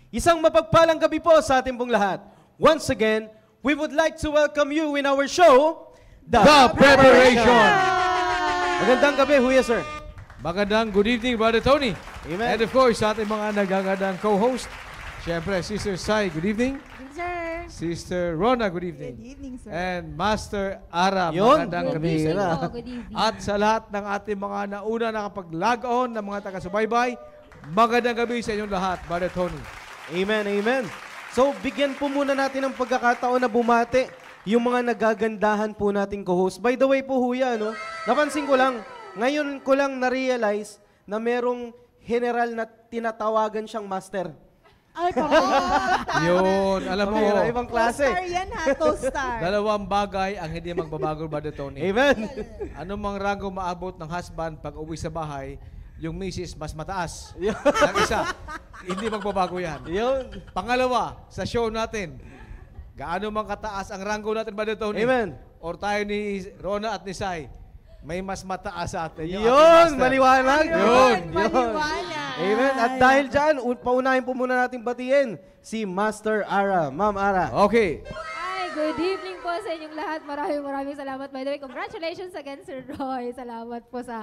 Isang mapagpalang gabi po sa ating pong lahat. Once again, we would like to welcome you in our show, The Preparation! Magandang gabi, Huya Sir. Magandang good evening, Brother Tony. Amen. And of course, sa ating mga nagagandang co-host, siyempre, Sister Sai, good evening. Good, sir. Sister Rona, good evening. Good evening, sir. And Master Ara, Yun. magandang Good gabi. evening po. Good evening. At sa lahat ng ating mga nauna nakapag-log on ng mga taga-subaybay, magandang gabi sa inyong lahat, Brother Tony. Amen, amen. So, bigyan po muna natin ng pagkakataon na bumate yung mga nagagandahan po nating co-host. By the way po, Huya, no? Napansin ko lang, ngayon ko lang na-realize na merong general na tinatawagan siyang master. Ay, pako. Yun, alam mo, Ibang klase. Co-star yan ha, co-star. dalawang bagay ang hindi magbabago, Brother Tony. Amen. Ano mang rango maabot ng husband pag uwi sa bahay, yung misis mas mataas. Ang isa, hindi magbabago yan. Yun. Pangalawa, sa show natin, gaano man kataas ang rango natin, Brother Tony? Amen. Or tayo ni Rona at ni Sai, may mas mataas sa atin. Yung ating Yun, master. maliwanag. Yun. Maliwanag. Amen. At dahil dyan, paunahin po muna natin batiin si Master Ara. Ma'am Ara. Okay. Hi, good evening po sa inyong lahat. Maraming salamat. By the way, congratulations again, Sir Roy. Salamat po sa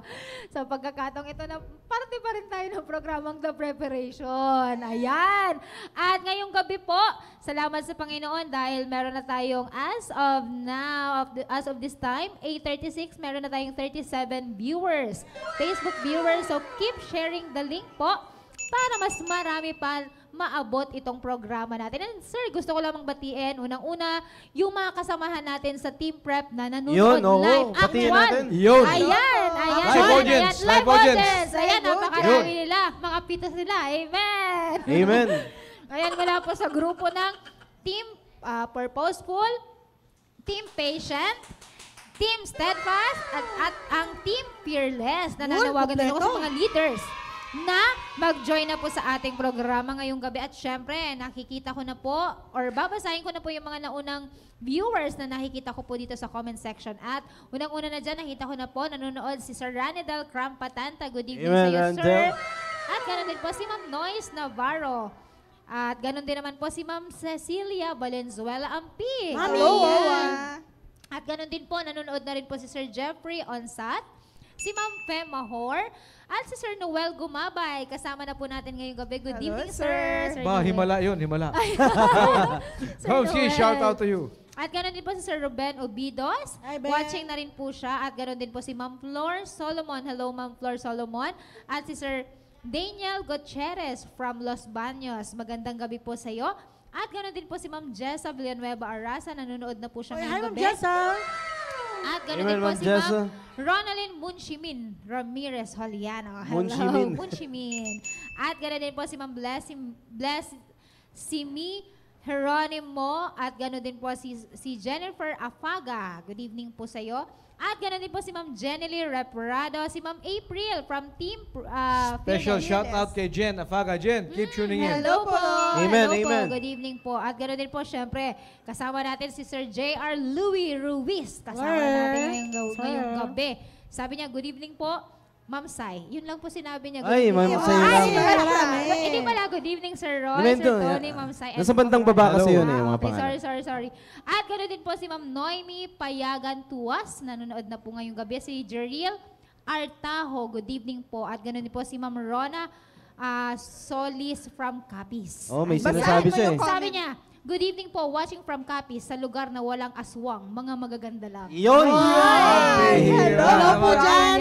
pagkakataong ito na parte pa rin tayo ng programang The Preparation. Ayan. At ngayong gabi po, salamat sa Panginoon dahil meron na tayong as of now, as of this time, 8:36, meron na tayong 37 viewers. Facebook viewers. So keep sharing the link po para mas marami pa maabot itong programa natin. And sir, gusto ko lamang batiin, unang-una, yung mga kasamahan natin sa Team Prep na nanonood live. Batiin natin. Yun. Ayan. Live audience. Live audience. Ayan, napakarami nila. Mga pitas nila. Amen. Amen. Ayan, mula po sa grupo ng Team Purposeful, Team Patient, Team Steadfast, at ang Team Fearless. Nananawagan din ako sa mga leaders na mag-join na po sa ating programa ngayong gabi. At syempre, nakikita ko na po, or babasahin ko na po yung mga naunang viewers na nakikita ko po dito sa comment section. At unang-una na dyan, nakita ko na po, nanonood si Sir Ranedal Krampatanta. Good evening sa iyo, sir. At ganoon din po si Ma'am Noyce Navarro. At ganoon din naman po si Ma'am Cecilia Valenzuela Ampi. Hello. At ganoon din po, nanonood na rin po si Sir Jeffrey Onsat, si Ma'am Fem Mahor, at si Sir Noel Gumabay. Kasama na po natin ngayong gabi. Good evening, sir. Ba, Noel. himala yun, himala. Sir Coach, shout out to you. At ganoon din po si Sir Ruben Obidos. Hi, Ben. Watching na rin po siya. At ganoon din po si Ma'am Flor Solomon. Hello, Ma'am Flor Solomon. At si Sir Daniel Gutierrez from Los Baños. Magandang gabi po sa iyo. At ganoon din po si Ma'am Jessa Villanueva Arasa. Nanonood na po siya Hi, ngayong Ma'am gabi. Jessa. At ganoon Amen, din po Ma'am si Jessa. Ma'am Ronalyn Munchimin Ramirez Holiano. Hello, Munchimin. Munchimin. At ganoon din po si Ma'am Simi Geronimo. At ganoon din po si Jennifer Afaga. Good evening po sa iyo. At ganoon din po si Ma'am Jenny Reparado, si Ma'am April from Team Special Fearless. shout out kay Jen Afaga. Jen, keep tuning in. Hello po. Amen, Hello amen. po. Good evening po. At ganoon din po, syempre, kasama natin si Sir J.R. Louis Ruiz. Kasama natin ngayong gabi. Sabi niya, good evening po, Ma'am Sai. Yun lang po sinabi niya. Ay, Ma'am Sai lang. Hindi pala, good evening, Sir Roy, Ganito, Sir Tony, Ma'am Sai. Nasa bandang baba kasi yun eh, yung mga Okay, pangalan. sorry. At ganoon din po si Ma'am Noemi Payagan Tuas. Nanonood na po ngayong gabi. Si Jeril Artaho. Good evening po. At ganoon din po si Ma'am Rona Solis from Capiz. Oh, may Basahin sinasabi mo siya eh. yung Sabi niya, good evening po, watching from Capiz sa lugar na walang aswang, mga magaganda lang. Yun! Hello po dyan.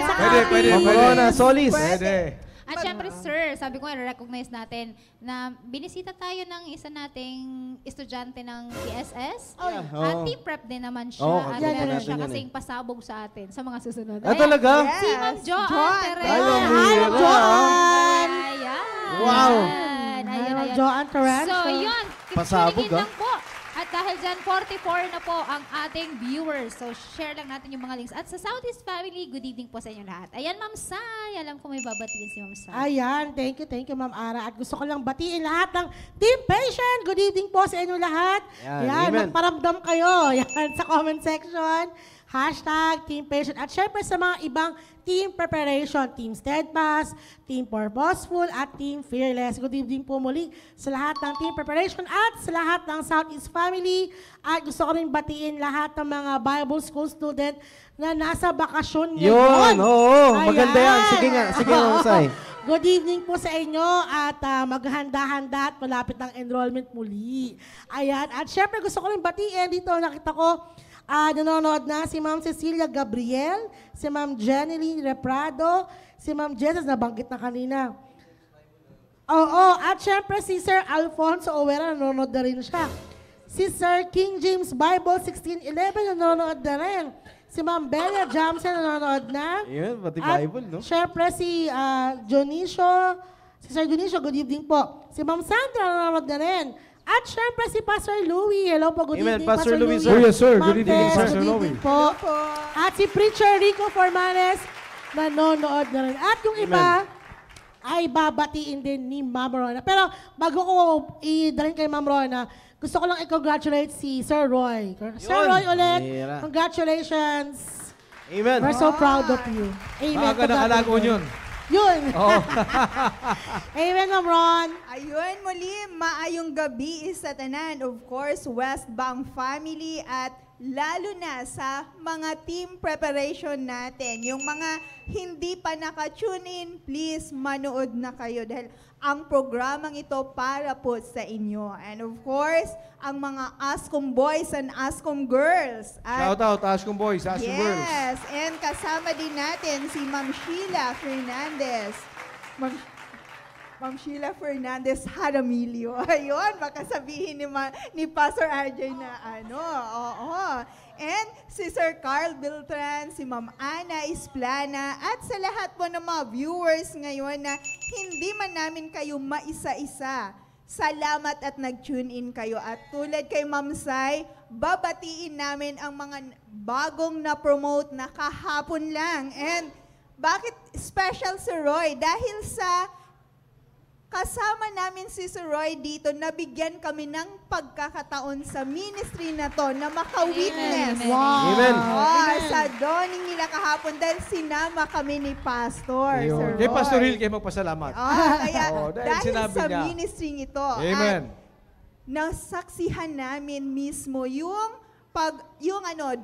Pwede. Ma'am Rona Solis. Pwede. At syempre, sir, sabi ko, recognize natin na binisita tayo ng isa nating estudyante ng PSS. Yeah. At Oo. team prep din naman siya. Oo, at kagrupo meron natin siya yan kasing pasabog sa atin sa mga susunod. Ah, Ayan. talaga? Yes. Si Ma'am Joanne Joanne. Terrell. Ay, ang Hi, bihira. Joanne! Ayan. Wow. Ayan, Hi, ayan. Joanne Terrell. So, yun. Pasabog, Kiligin lang po. At dahil dyan, 44 na po ang ating viewers. So, share lang natin yung mga links. At sa Southeast Family, good evening po sa inyo lahat. Ayan, Ma'am Sai. Alam ko may babatiin si Ma'am Sai. Ayan, thank you, Ma'am Ara. At gusto ko lang batiin lahat ng Team Patient. Good evening po sa inyo lahat. Yan, Yan, amen. magparamdam kayo. Yan, sa comment section. Hashtag Team Patient. At syempre sa mga ibang team preparation, Team Steadfast, Team Purposeful, at Team Fearless. Good evening po muli sa lahat ng team preparation at sa lahat ng Southeast Family. At gusto ko rin batiin lahat ng mga Bible School student na nasa bakasyon Yun, ngayon. oo. Maganda yan. Ayan. Sige nga, sige Ma'am Sai. Good evening po sa inyo at maghanda-handa at malapit ang enrollment muli. Ayan. At syempre gusto ko rin batiin dito. Nakita ko nanonood na si Ma'am Cecilia Gabriel, si Ma'am Jeneline Reprado, si Ma'am Jesus, nabanggit na kanina. Oo. At syempre si Sir Alfonso Owera, nanonood na rin siya. Si Sir King James Bible 1611, nanonood na rin. Si Ma'am Bella Jamson, nanonood na. Yun, pati At Bible, no? syempre si Dionisio, si Sir Dionisio, good evening po. Si Ma'am Sandra, nanonood na rin. At syempre si Pastor Louie. Hello po, good Amen, evening, Pastor Louie, sir. Oh, yes, sir. Ma'am Good evening, Tess, Pastor good evening po. At si Preacher Rico Formanes, nanonood na rin. At yung iba, ay babatiin din ni Ma'am Rona. Pero bago ko idalhin kay Ma'am Rona, gusto ko lang i-congratulate si Sir Roy. Sir Yun. Roy ulit, Bihira. congratulations. Amen. We're so proud of you. Amen. Maaga na kalago yun. Yun. Oo. Amen, Ma'am Ron. Ayun, muli, maayong gabi sa tanan. Of course, West Bank family at lalo na sa mga team preparation natin. Yung mga hindi pa naka-tune in, please manood na kayo dahil ang programang ito para po sa inyo. And of course, ang mga Ascom boys and Ascom girls. At Shout out, Ascom Boys, Ascom Girls. yes, and kasama din natin si Ma'am Sheila Fernandez. Ma'am Sheila Fernandez Jaramillo. Ayun, baka sabihin ni Pastor RJ na ano. Oo. And si Sir Carl Beltran, si Ma'am Ana Isplana, at sa lahat po ng mga viewers ngayon na hindi man namin kayo maisa-isa. Salamat at nag-tune in kayo. At tulad kay Ma'am Sai, babatiin namin ang mga bagong na-promote na kahapon lang. And bakit special si Roy? Dahil sa kasama namin si Sir Roy dito, nabigyan kami ng pagkakataon sa ministry na to na maka-witness. Amen. Wow. Amen. Sa dawning nila kahapon dahil sinama kami ni Pastor, Sir Ayun. Roy. Kay Pastor Hill, kayo magpasalamat. Kaya Oo, dahil dahil sinabi sa niya. ministry ito, Amen. at nasaksihan namin mismo yung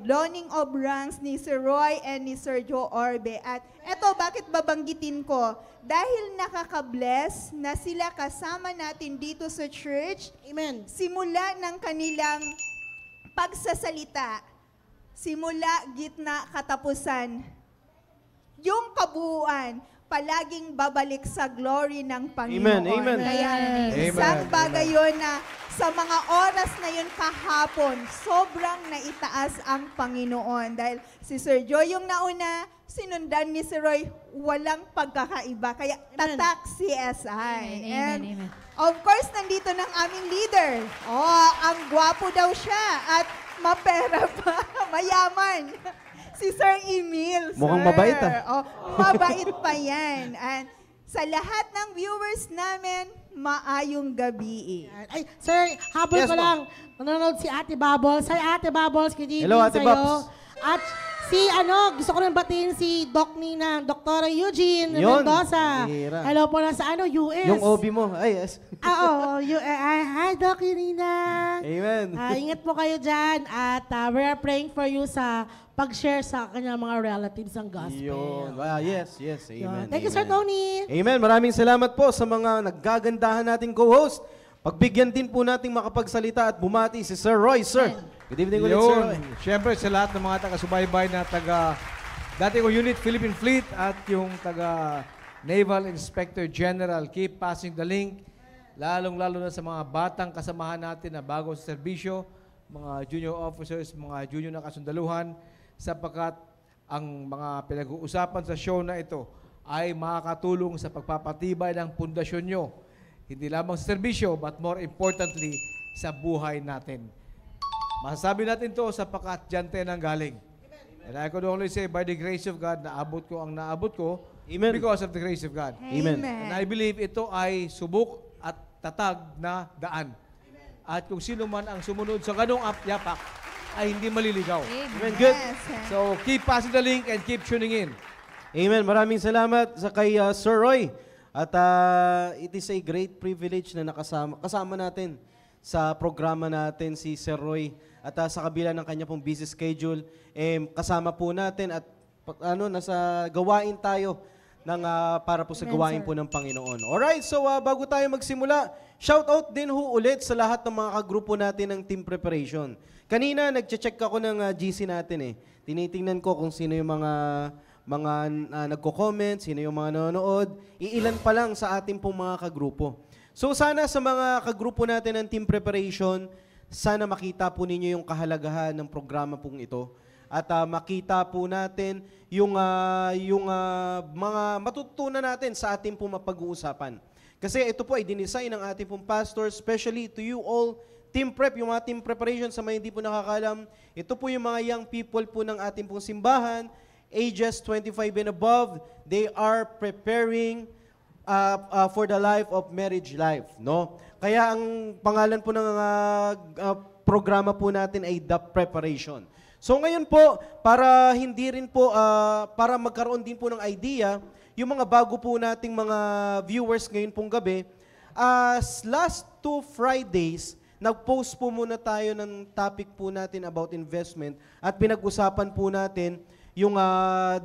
dawning of ranks ni Sir Roy and ni Sir Joe Orbe. At eto, bakit babanggitin ko? Dahil nakaka-bless na sila kasama natin dito sa church, Amen. simula ng kanilang pagsasalita, simula, gitna, katapusan, yung kabuuan, palaging babalik sa glory ng Panginoon. Amen, amen. Kaya Amen. isang bagay yun na sa mga oras na yun kahapon, sobrang naitaas ang Panginoon. Dahil si Sir Joy yung nauna, sinundan ni Sir Roy, walang pagkakaiba. Kaya tatak CSI. Amen, And amen. of course, nandito ng aming leader. Ang gwapo daw siya at mapera pa, mayaman. Si Sir Emil. Mukhang sir. mabait, Mabait pa yan. And sa lahat ng viewers namin, maayong gabi. Ay, sir, habol Yes, ko ma'am. lang. Nanonood si Ate Bubbles. Hi, Ate Bubbles. Good evening Hello, Ate sa'yo. Babs. At gusto ko rin batiin si Doc Nina, Dr. Eugene Yun. Mendoza. Bihira. Hello po na sa US. Yung OB mo. Ay, yes. Oo, hi, Doc Nina. Amen. Ingat po kayo dyan. At we are praying for you sa pag-share sa kanyang mga relatives ang gospel. Yun. Yes, yes. Amen. Thank you, Sir Amen. Tony. Amen. Maraming salamat po sa mga naggagandahan nating co-host. Pagbigyan din po nating makapagsalita at bumati si Sir Roy, sir. Good evening ulit, Sir Roy. Yun. Siyempre sa lahat ng mga taga-subaybay na dati ko unit Philippine Fleet at yung taga Naval Inspector General. Keep passing the link, lalong-lalo na sa mga batang kasamahan natin na bago sa serbisyo, mga junior officers, mga junior na kasundaluhan, sapagkat ang mga pinag-uusapan sa show na ito ay makakatulong sa pagpapatibay ng pundasyon nyo. Hindi lamang sa serbisyo, but more importantly, sa buhay natin. Masasabi natin to sapagkat dyan tayo nang galing. And I could only say, by the grace of God, naabot ko ang naabot ko Amen. because of the grace of God. Amen. And I believe ito ay subok at tatag na daan. At kung sino man ang sumunod sa ganong yapak, ay hindi maliligaw. Amen. Good. Yes. So, keep passing the link and keep tuning in. Amen. Maraming salamat sa kay Sir Roy. At it is a great privilege na kasama natin sa programa natin si Sir Roy. At sa kabila ng kanya pong busy schedule, kasama po natin at nasa gawain tayo ng, para po sa Amen, gawain sir. po ng Panginoon. Alright, so bago tayo magsimula, shout out din ho ulit sa lahat ng mga kagrupo natin ng team preparation. Kanina, nagche-check ako ng GC natin Tinitingnan ko kung sino yung mga nagko-comment, sino yung mga nanonood. Iilan pa lang sa ating pong mga kagrupo. So sana sa mga kagrupo natin ng team preparation, sana makita po ninyo yung kahalagahan ng programa pong ito. At makita po natin yung mga matutunan natin sa ating pong mapag-uusapan. Kasi ito po ay dinesign ng ating pong pastor, especially to you all, team prep, yung mga team preparation sa mga hindi po nakakalam. Ito po yung mga young people po ng ating pong simbahan, ages 25 and above. They are preparing for the life of marriage life, no? Kaya ang pangalan po ng programa po natin ay The Preparation. So ngayon po, para hindi rin po, para magkaroon din po ng idea, yung mga bago po nating mga viewers ngayon pong gabi, last 2 Fridays, nag-post po muna tayo ng topic po natin about investment at pinag-usapan po natin yung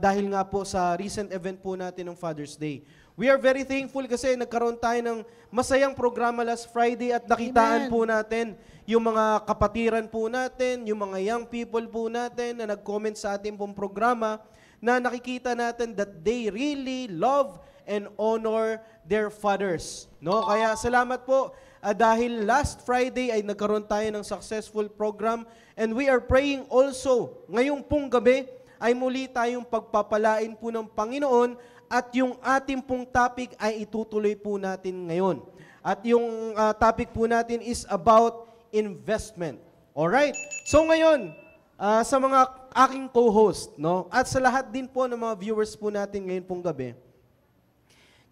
dahil nga po sa recent event po natin ng Father's Day. We are very thankful kasi nagkaroon tayo ng masayang programa last Friday at nakitaan Amen. po natin yung mga kapatiran po natin, yung mga young people po natin na nag-comment sa ating pong programa na nakikita natin that they really love and honor their fathers. No? Kaya salamat po dahil last Friday ay nagkaroon tayo ng successful program and we are praying also ngayong pong gabi ay muli tayong pagpapalain po ng Panginoon at yung ating pong topic ay itutuloy po natin ngayon. At yung topic po natin is about investment. Alright? So ngayon, sa mga aking co-host, no? At sa lahat din po ng mga viewers po natin ngayon pong gabi,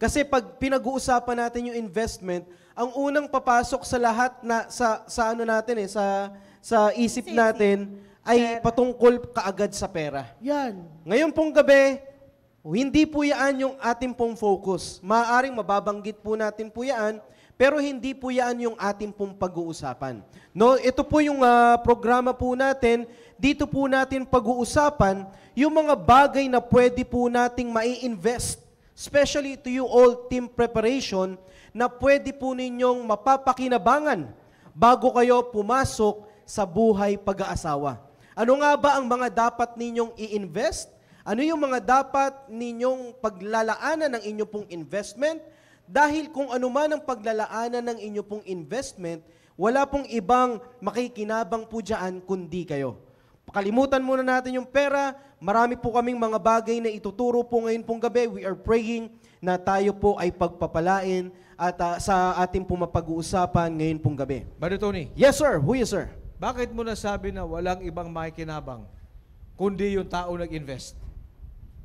kasi pag pinag-uusapan natin yung investment, ang unang papasok sa lahat na sa ano natin sa isip natin ay patungkol kaagad sa pera. Yan. Ngayon pong gabi, hindi po yan yung ating pong focus. Maaaring mababanggit po natin po yan, pero hindi po yan yung ating pong pag-uusapan. No, ito po yung programa po natin, dito po natin pag-uusapan yung mga bagay na pwede po nating mai-invest, especially to you all team preparation, na pwede po ninyong mapapakinabangan bago kayo pumasok sa buhay pag-aasawa. Ano nga ba ang mga dapat ninyong i-invest? Ano yung mga dapat ninyong paglalaanan ng inyong pong investment? Dahil kung ano man ang paglalaanan ng inyong pong investment, wala pong ibang makikinabang po dyan kundi kayo. Pakalimutan muna natin yung pera. Marami po kaming mga bagay na ituturo po ngayon pong gabi. We are praying na tayo po ay pagpapalain at sa ating pong mapag-uusapan ngayon pong gabi. Brother Tony, Yes, sir. Who is sir? bakit mo nasabi na walang ibang makikinabang kundi yung tao nag-invest?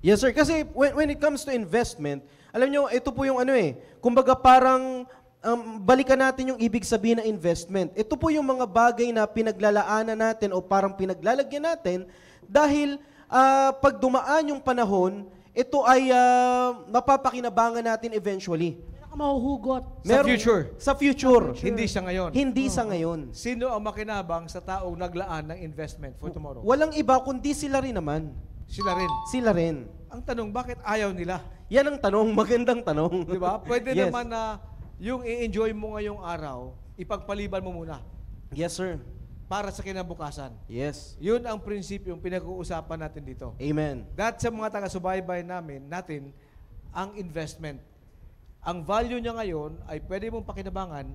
Yes, sir. Kasi when it comes to investment, alam nyo, ito po yung kumbaga parang balikan natin yung ibig sabihin ng investment. Ito po yung mga bagay na pinaglalaanan natin o parang pinaglalagyan natin dahil pag dumaan yung panahon, ito ay mapapakinabangan natin eventually. Mahuhugot. Sa future. Sa future. Hindi sa ngayon. Hindi sa ngayon. Sino ang makinabang sa taong naglaan ng investment for tomorrow? Walang iba kundi sila rin naman. Sila rin. Sila rin. Ang tanong, bakit ayaw nila? Yan ang tanong, magandang tanong. Di ba? Pwede Yes. naman na yung i-enjoy mo ngayong araw, ipagpaliban mo muna Yes, sir. para sa kinabukasan. Yes. Yun ang prinsipyo, yung pinag-uusapan natin dito. Amen. That sa mga taga-subaybay natin, ang investment. Ang value niya ngayon ay pwede mong pakinabangan,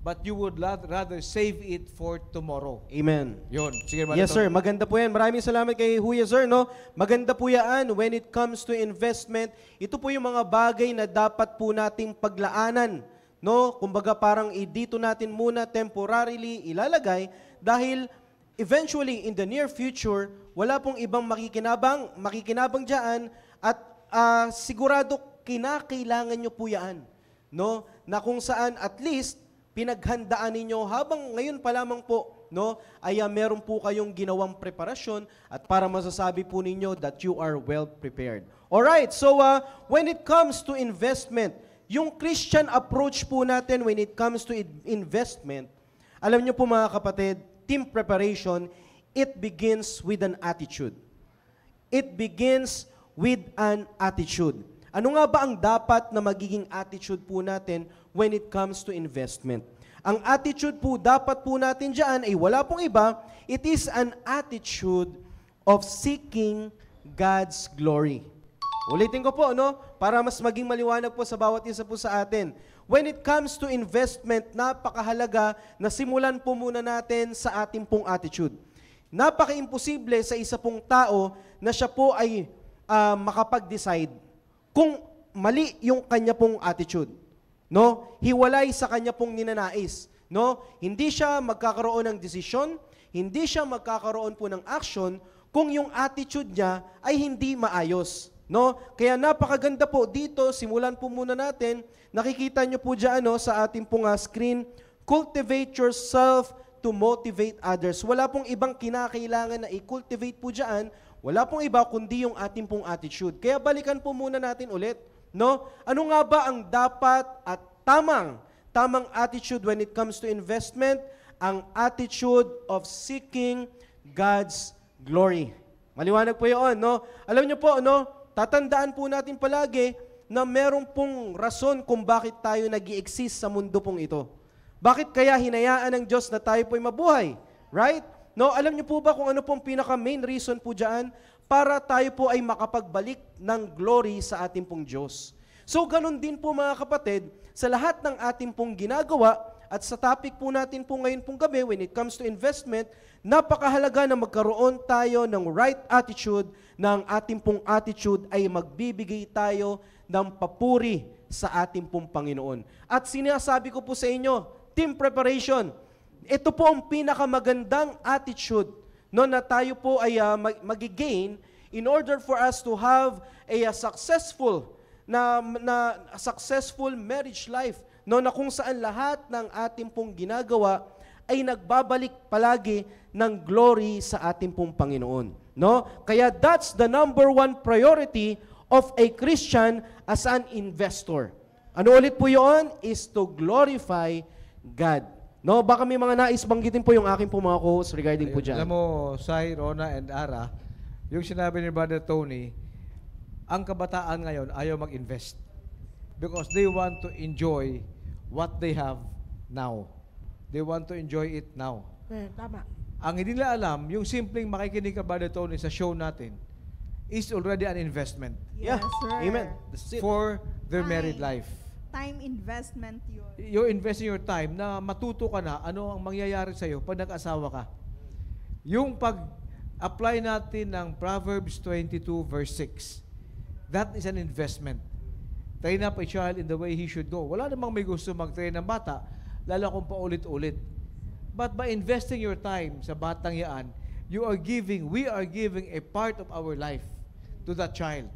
but you would rather save it for tomorrow. Amen. Yun. Sige, Yes, sir. Maganda po yan. Maraming salamat kay Huya, sir. No? Maganda po yan when it comes to investment. Ito po yung mga bagay na dapat po nating paglaanan. No? Kumbaga parang dito natin muna temporarily ilalagay dahil eventually in the near future, wala pong ibang makikinabang dyan at sigurado kinakailangan nyo po yan. No? Na kung saan at least pinaghandaan ninyo habang ngayon pa lamang po, no, ay meron po kayong ginawang preparasyon at para masasabi po ninyo that you are well prepared. Alright, so when it comes to investment, yung Christian approach po natin when it comes to investment, alam nyo po mga kapatid, team preparation, it begins with an attitude. It begins with an attitude. Ano nga ba ang dapat na magiging attitude po natin when it comes to investment? Ang attitude po dapat po natin dyan ay wala pong iba, it is an attitude of seeking God's glory. Ulitin ko po, no? Para mas maging maliwanag po sa bawat isa po sa atin. When it comes to investment, napakahalaga na simulan po muna natin sa ating pong attitude. Napaka-imposible sa isa pong tao na siya po ay makapag-decide kung mali yung kanya pong attitude, no? Hiwalay sa kanya pong ninanais, no? Hindi siya magkakaroon ng desisyon, hindi siya magkakaroon po ng action kung yung attitude niya ay hindi maayos, no? Kaya napakaganda po dito, simulan po muna natin. Nakikita niyo po diyan, no, sa ating pong screen, cultivate yourself to motivate others. Wala pong ibang kinakailangan na i-cultivate po diyan. Wala pong iba kundi yung ating pong attitude. Kaya balikan po muna natin ulit, no? Ano nga ba ang dapat at tamang attitude when it comes to investment? Ang attitude of seeking God's glory. Maliwanag po 'yon, no? Alam niyo po, no? Tatandaan po natin palagi na meron pong rason kung bakit tayo nag-i-exist sa mundo pong ito. Bakit kaya hinayaan ng Diyos na tayo po'y mabuhay? Right? No, alam niyo po ba kung ano pong pinaka-main reason po dyan? Para tayo po ay makapagbalik ng glory sa ating pong Diyos. So, ganun din po mga kapatid, sa lahat ng ating pong ginagawa at sa topic po natin po ngayon pong gabi, when it comes to investment, napakahalaga na magkaroon tayo ng right attitude, na ang ating pong attitude ay magbibigay tayo ng papuri sa ating pong Panginoon. At sinasabi ko po sa inyo, team preparation, ito po ang pinakamagandang attitude, no, na tayo po ay magigain in order for us to have a successful successful marriage life, no, na kung saan lahat ng ating pong ginagawa ay nagbabalik palagi ng glory sa ating pong Panginoon, no? Kaya that's the number one priority of a Christian as an investor. Ano ulit po 'yon? Is to glorify God. No, baka may mga nais banggitin po yung aking po mga co-hosts regarding po dyan. Alam mo, Sai, Rona, and Ara, yung sinabi ni Brother Tony, ang kabataan ngayon ayaw mag-invest because they want to enjoy what they have now. They want to enjoy it now. Tama. Ang hindi nila alam, yung simpleng makikinig ka, Brother Tony, sa show natin, is already an investment Yeah, Yes, sir. amen. That's it. for their Ay. married life. Time investment yun. You're investing your time na matuto ka na ano ang mangyayari sa'yo pag nag-asawa ka. Yung pag-apply natin ng Proverbs 22 verse 6, that is an investment. Train up a child in the way he should go. Wala namang may gusto mag-train ng bata, lalo kung paulit-ulit. But by investing your time sa batang yaan, we are giving a part of our life to that child.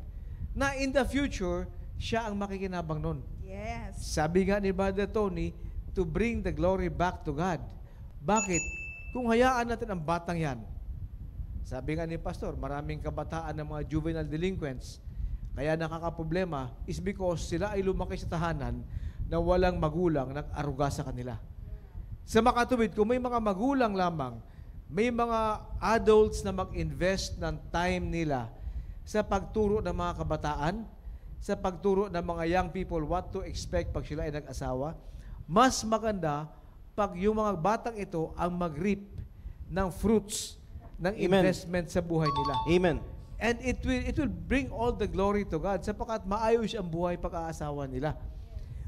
Na in the future, siya ang makikinabang nun. Yes. Sabi nga ni Brother Tony, to bring the glory back to God. Bakit? Kung hayaan natin ang batang yan, sabi nga ni Pastor, maraming kabataan ng mga juvenile delinquents, kaya nakakaproblema is because sila ay lumaki sa tahanan na walang magulang nag-aruga sa kanila. Sa makatuwid, kung may mga magulang lamang, may mga adults na mag-invest ng time nila sa pagturo ng mga kabataan, sa pagturo ng mga young people what to expect pag sila ay nag-asawa, mas maganda pag yung mga batang ito ang mag-reap ng fruits ng Amen. investment sa buhay nila. Amen. And it will bring all the glory to God sapagkat maayos ang buhay pag-aasawa nila.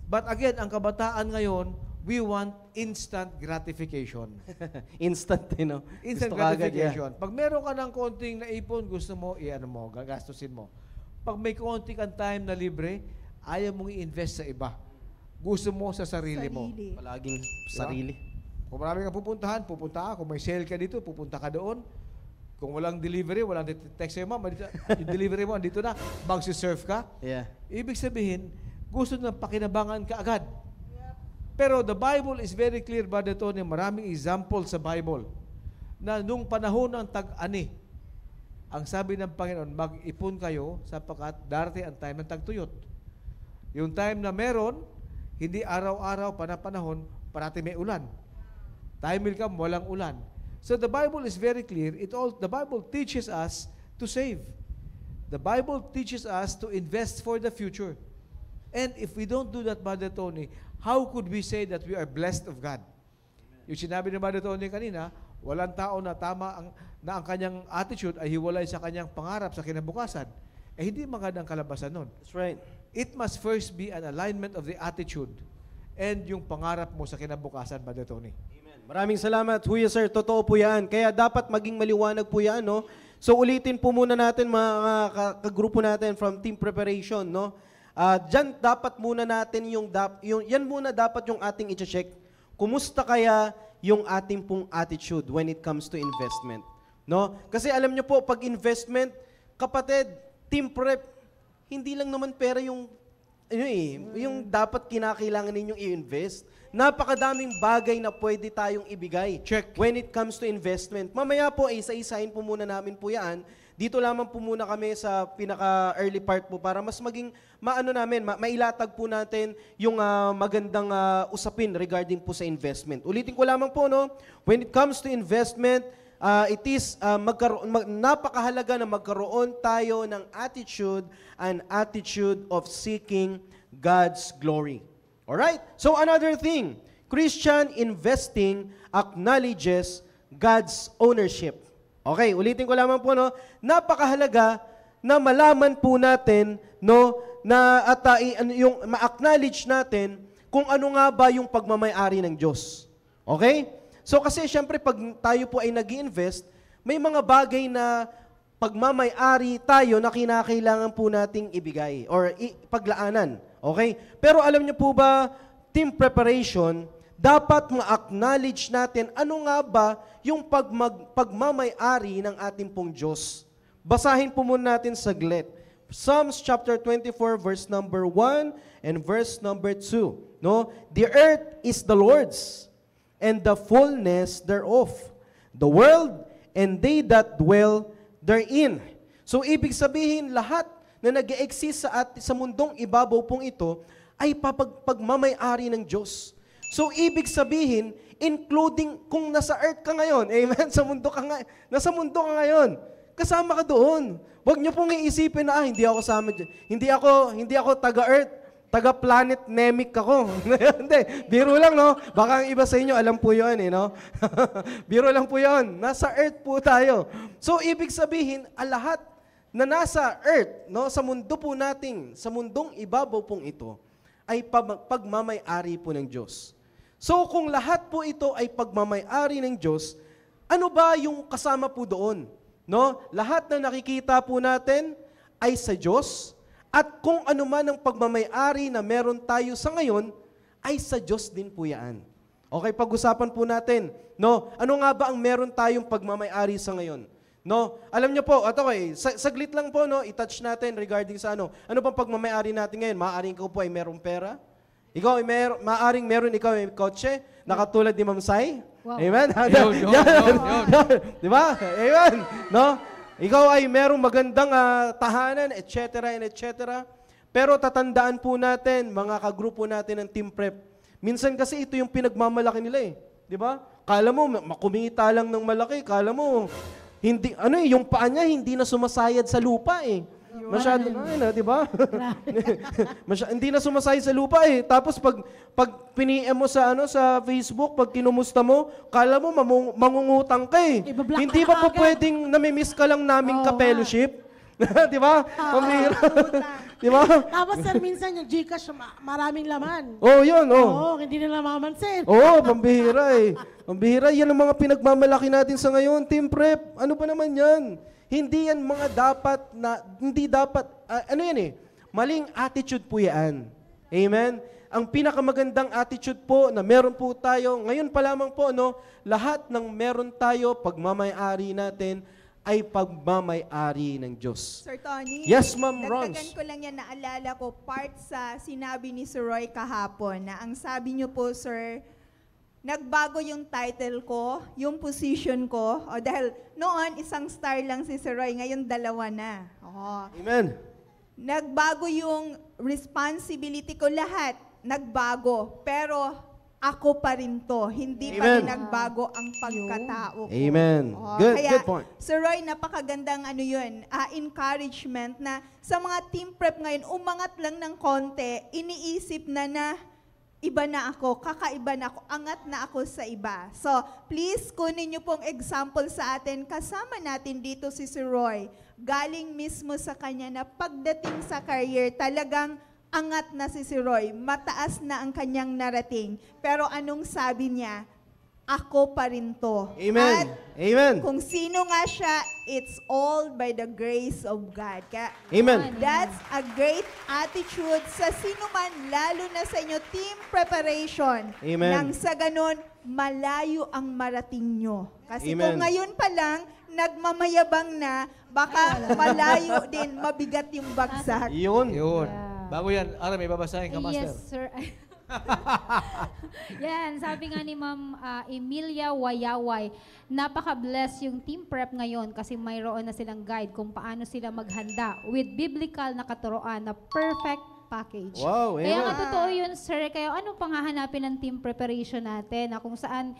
But again, ang kabataan ngayon, we want instant gratification. Instant, Instant Gusto kagad, gratification. Pag meron ka ng konting naipon, gusto mo, gagastusin mo. Pag may konting kang time na libre, ayaw mong i-invest sa iba. Gusto mo sa sarili mo. Palaging Diba? sarili. Kung marami kang pupuntahan, pupunta ka. Kung may sale ka dito, pupunta ka doon. Kung walang delivery, walang text sa'yo, ma'am, yung delivery mo, andito na, magsisurf ka. Yeah. Ibig sabihin, gusto na pakinabangan ka agad. Pero the Bible is very clear, Brother Tony, maraming example sa Bible na nung panahon ng tag-ani, ang sabi ng Panginoon, mag-ipon kayo sapagkat darating ang time ng tagtuyot. Yung time na meron, hindi araw-araw, panahon, parati may ulan. Time will come, walang ulan. So the Bible is very clear. The Bible teaches us to save. The Bible teaches us to invest for the future. And if we don't do that, Brother Tony, how could we say that we are blessed of God? Yung sinabi ni Brother Tony kanina, walang tao na na ang kanyang attitude ay hiwalay sa kanyang pangarap sa kinabukasan. Hindi magandang kalabasan nun. That's right. It must first be an alignment of the attitude and yung pangarap mo sa kinabukasan, Brother Tony. Maraming salamat, Huya Sir. Totoo po yan. Kaya dapat maging maliwanag po yan, no? So ulitin po muna natin mga kagrupo natin from team preparation, no? Diyan dapat muna natin yan muna dapat yung ating i-check. Kumusta kaya yung ating pong attitude when it comes to investment, no? Kasi alam nyo po, pag investment, kapatid, team prep, hindi lang naman pera yung dapat kinakailangan ninyong i-invest. Napakadaming bagay na pwede tayong ibigay Check. when it comes to investment. Mamaya po, isa-isahin po muna namin po yan. Dito lamang po muna kami sa pinaka-early part po para mas maging mailatag po natin yung magandang usapin regarding po sa investment. Ulitin ko lamang po, no? When it comes to investment, it is napakahalaga na magkaroon tayo ng an attitude of seeking God's glory. Alright? So another thing, Christian investing acknowledges God's ownership. Okay, ulitin ko lamang po, no? Napakahalaga na malaman po natin, no, na yung ma-acknowledge natin kung ano nga ba yung pagmamay-ari ng Diyos. Okay? So kasi syempre pag tayo po ay nag-invest, may mga bagay na pagmamay-ari tayo na kinakailangan po nating ibigay or paglaanan. Okay? Pero alam niyo po ba, team preparation, dapat ma-acknowledge natin ano nga ba yung pagmamay-ari ng ating pong Diyos. Basahin po muna natin saglit. Psalms chapter 24 verse number 1 and verse number 2. No? The earth is the Lord's and the fullness thereof, the world and they that dwell therein. So ibig sabihin lahat na nag-e-exist sa mundong ibabaw pong ito ay pagmamay-ari ng Diyos. So ibig sabihin, including kung nasa earth ka ngayon, amen, nasa mundo ka ngayon, kasama ka doon. Huwag niyo pong iisipin na hindi ako kasama dyan. Hindi ako taga-earth, taga-planet Nemic ako. Hindi, biro lang, no? Baka ang iba sa inyo, alam po yun, no? Biro lang po yun. Nasa earth po tayo. So ibig sabihin, lahat na nasa earth, no, sa mundo po natin, sa mundong ibabaw pong ito, ay pagmamay-ari po ng Diyos. So kung lahat po ito ay pagmamay-ari ng Diyos, ano ba yung kasama po doon? No? Lahat na nakikita po natin ay sa Diyos, at kung ano man ang pagmamay-ari na meron tayo sa ngayon, ay sa Diyos din po yan. Okay, pag-usapan po natin, no? Ano nga ba ang meron tayong pagmamay-ari sa ngayon? No? Alam niyo po, saglit lang po, no, i-touch natin regarding sa ano. Ano bang pagmamay-ari natin ngayon? Maaaring ikaw po ay merong pera. Ikaw ay maaaring meron ikaw ay kotse, nakatulad ni Ma'am Sai. Wow. Amen? Yun. Di ba? Amen. No? Ikaw ay merong magandang tahanan, etc., etc. Pero tatandaan po natin, mga kagrupo natin ng Team Prep, minsan kasi ito yung pinagmamalaki nila eh. Di ba? Kala mo, kumita lang ng malaki. Kala mo, hindi, yung paa niya hindi na sumasayad sa lupa eh. Masyado na, di ba? Hindi na sumasayad sa lupa eh. Tapos pag piniem mo sa Facebook, pag kinumusta mo, kala mo mangungutang ka eh. Ibablock Hindi ka ba po agad. pwedeng namimiss ka lang naming Oo ka-fellowship? Di ba? Pambihira. Di ba? Tapos sir, minsan yung Gcash, maraming laman. Oh, yun, oh. Oo, hindi nila mamansin. Oo, pambihira eh. Pambihira, yan ang mga pinagmamalaki natin sa ngayon. Team Prep, ano ba naman yan? Hindi yan mga dapat na, hindi dapat, ano yan eh, maling attitude po yan. Amen? Ang pinakamagandang attitude po na meron po tayo, ngayon pa lamang po, no, lahat ng meron tayo, pagmamayari natin, ay pagmamayari ng Diyos. Sir Tony, Yes, Ma'am dagdagan Rons. ko lang yan, naalala ko, part sa sinabi ni Sir Roy kahapon, na ang sabi niyo po, sir, nagbago yung title ko, yung position ko, o dahil noon, isang star lang si Sir Roy, ngayon 2 na. Oh. Amen. Nagbago yung responsibility ko, lahat nagbago, pero ako pa rin to. Hindi pa rin Amen. nagbago ang pagkatao ko. Amen. Oh, Good, kaya, good point. Sir Roy, napakagandang ano yun, encouragement na sa mga team prep ngayon, umangat lang ng konti, iniisip na iba na ako, kakaiba na ako, angat na ako sa iba. So, please, kunin niyo pong example sa atin. Kasama natin dito si Sir Roy. Galing mismo sa kanya na pagdating sa career, talagang angat na si Roy. Mataas na ang kanyang narating. Pero anong sabi niya? Ako pa rin to. Amen. At Amen. kung sino nga siya, it's all by the grace of God. Kaya Amen. that's a great attitude sa sino man, lalo na sa inyo, team preparation. Amen. Nang sa ganun, malayo ang marating nyo. Kasi Amen. kung ngayon pa lang, nagmamayabang na, baka malayo din, mabigat yung bagsak. Yun. Yun. Yeah. Bago yan, Ara, may babasahin ka, Master. Yes, sir. Yan, sabi nga ni Ma'am Emilia Wayaway, napaka-bless yung team prep ngayon kasi mayroon na silang guide kung paano sila maghanda with biblical na katuroan na perfect package. Wow, Kaya amen. nga totoo yun, sir. Kaya ano pang hahanapin ng team preparation natin na kung saan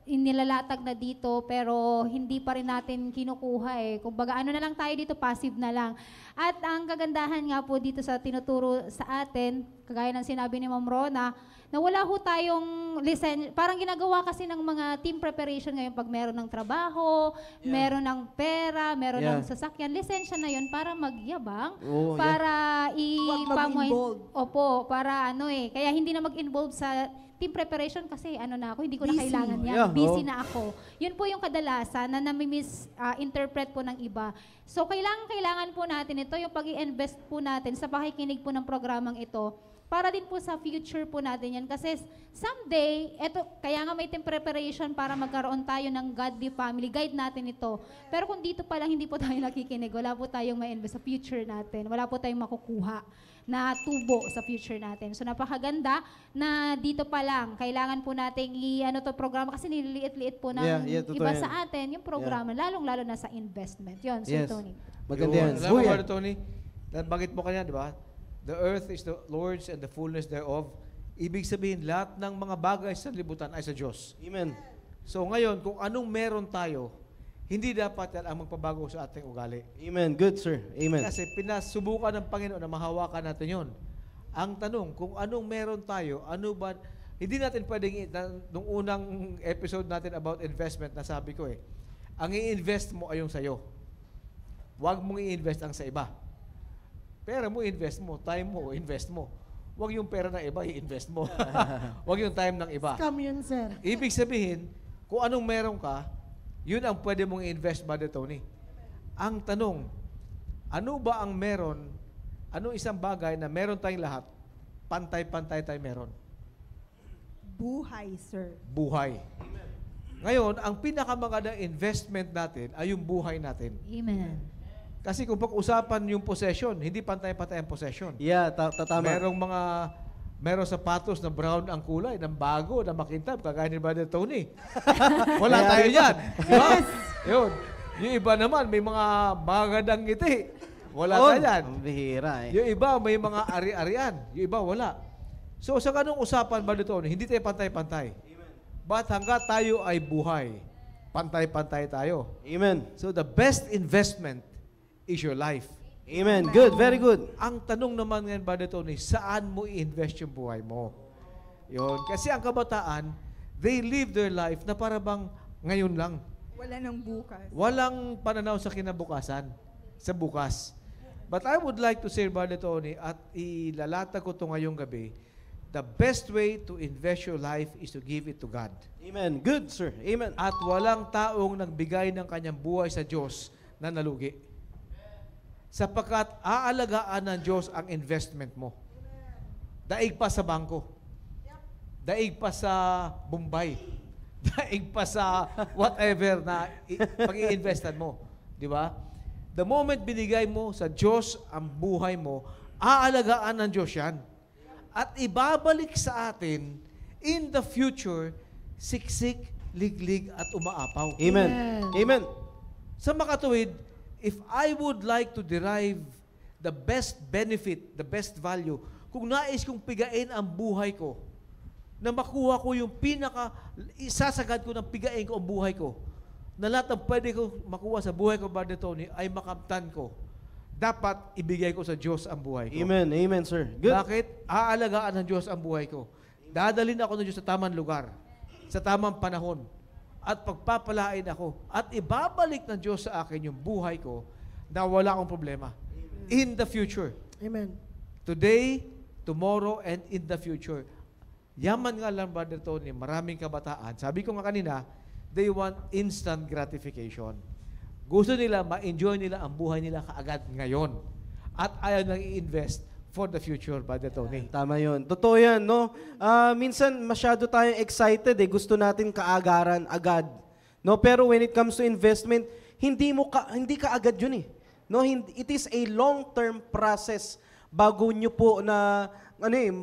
inilalatag na dito pero hindi pa rin natin kinukuha eh. Kumbaga ano na lang tayo dito, passive na lang. At ang kagandahan nga po dito sa tinuturo sa atin, kagaya ng sinabi ni Ma'am Rona, na wala ho tayong lisensya. Parang ginagawa kasi ng mga team preparation ngayon pag meron ng trabaho, meron ng pera, meron ng sasakyan, lisensya na yon para magyabang, Oo, para Huwag mag-involve. Opo, para ano eh. Kaya hindi na mag-involve sa team preparation kasi ano na ako, hindi ko na Busy. kailangan yan. Yeah, Busy oo. na ako. Yun po yung kadalasan na nami-misinterpret po ng iba. So, kailangan po natin ito, yung pag-i-invest po natin sa pakikinig po ng programang ito, para din po sa future po natin yan. Kasi someday, eto, kaya nga may team preparation para magkaroon tayo ng godly family. Guide natin ito. Pero kung dito pa lang hindi po tayo nakikinig, wala po tayong ma-invest sa future natin. Wala po tayong makukuha na tubo sa future natin. So napakaganda na dito pa lang, kailangan po nating i-ano to programa kasi nililiit-liit po ng Yeah, totoo iba yan. sa atin yung programa, lalong-lalo na sa investment. Yun, Sir Yes. Tony. Maganda yan. Alam mo, Buya. Brother Tony, bagit mo kanya, di ba? The earth is the Lord's and the fullness thereof. Ibig sabihin, lahat ng mga bagay sa libutan ay sa Diyos. Amen. So ngayon, kung anong meron tayo, hindi dapat yan ang magpabago sa ating ugali. Amen. Good, sir. Amen. Kasi pinasubukan ng Panginoon na mahawakan natin yon. Ang tanong, kung anong meron tayo, ano ba, hindi natin pwedeng, nung unang episode natin about investment, nasabi ko ang i-invest mo ay yung sa'yo. Huwag mong i-invest ang sa iba. Pera mo, invest mo. Time mo, invest mo. Huwag yung pera ng iba, i-invest mo. Huwag yung time ng iba. Scam yun, sir. Ibig sabihin, kung anong meron ka, yun ang pwede mong i-invest, Brother Tony. Ang tanong, ano ba ang meron, anong isang bagay na meron tayong lahat, pantay-pantay tayo meron? Buhay, sir. Buhay. Ngayon, ang pinakamagandang investment natin ay yung buhay natin. Amen. Kasi kung pag-usapan yung possession, hindi pantay-pantay ang possession. Yeah, tama. Merong sapatos na brown ang kulay, ng bago, na makintab, kagaya ni Brother Tony. Wala tayo yan. Diba? Yun. Yung iba naman, may mga magandang ngiti. Wala tayo yan. Ang bihira eh. Yung iba, may mga ari-arian. Yung iba, wala. So, sa ganung usapan, Brother Tony, hindi tayo pantay-pantay. But hanggat tayo ay buhay, pantay-pantay tayo. Amen. So, the best investment is your life. Amen. Good, very good. Ang tanong naman ngayon, Brother Tony, saan mo i-invest yung buhay mo? Yun. Kasi ang kabataan, they live their life na para bang ngayon lang. Wala nang bukas. Walang pananaw sa kinabukasan. sa bukas. But I would like to say, Brother Tony, at ilalata ko ito ngayong gabi, the best way to invest your life is to give it to God. Amen. Good, sir. Amen. At walang taong nagbigay ng kanyang buhay sa Diyos na nalugi. Sapagkat aalagaan ng Diyos ang investment mo. Daig pa sa bangko. Daig pa sa Bombay. Daig pa sa whatever na pag-i-investan mo. Di ba? The moment binigay mo sa Diyos ang buhay mo, aalagaan ng Diyos yan. At ibabalik sa atin in the future, siksik, liglig, at umaapaw. Amen. Amen. Sa makatuwid, if I would like to derive the best benefit, the best value, kung nais kong pigain ang buhay ko, na makuha ko yung isasagad ko ng pigain ko ang buhay ko, na lahat ng pwede ko makuha sa buhay ko, Brother Tony, ay makamtan ko, dapat ibigay ko sa Diyos ang buhay ko. Amen. Amen, sir. Good. Bakit? Aalagaan ng Diyos ang buhay ko. Dadalhin ako ng Diyos sa tamang lugar, sa tamang panahon, at pagpapalain ako, at ibabalik ng Diyos sa akin yung buhay ko na wala akong problema. In the future. Amen. Today, tomorrow, and in the future. Yaman nga lang, Brother Tony, maraming kabataan. Sabi ko nga kanina, they want instant gratification. Gusto nila, ma-enjoy nila ang buhay nila kaagad ngayon. At ayaw nang i-invest for the future, Brother Tony. Tama yun. Totoo yan, no? Minsan, masyado tayong excited eh. Gusto natin kaagaran agad. No? Pero when it comes to investment, hindi ka agad yun eh. No? It is a long-term process bago nyo po na,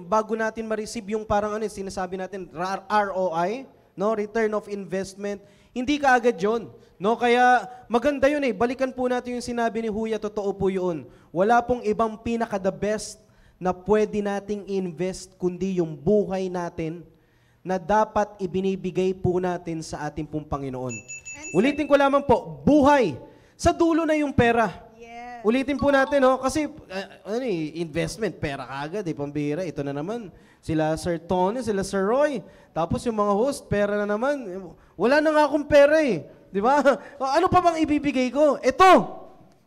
bago natin ma-receive yung parang sinasabi natin, ROI, no? Return of investment. Hindi ka agad yun. No? Kaya maganda yun eh. Balikan po natin yung sinabi ni Huya, totoo po yun. Wala pong ibang pinaka-the best na pwede nating invest kundi yung buhay natin na dapat ibinibigay po natin sa ating pong Panginoon. Ulitin ko lamang po, buhay. Sa dulo na yung pera. Yes. Ulitin po natin, no? Kasi investment, pera kagad, pambira. Ito na naman, sila Sir Tony, sila Sir Roy. Tapos yung mga host, pera na naman. Wala na nga akong pera eh. Di ba? Ano pa bang ibibigay ko? Ito,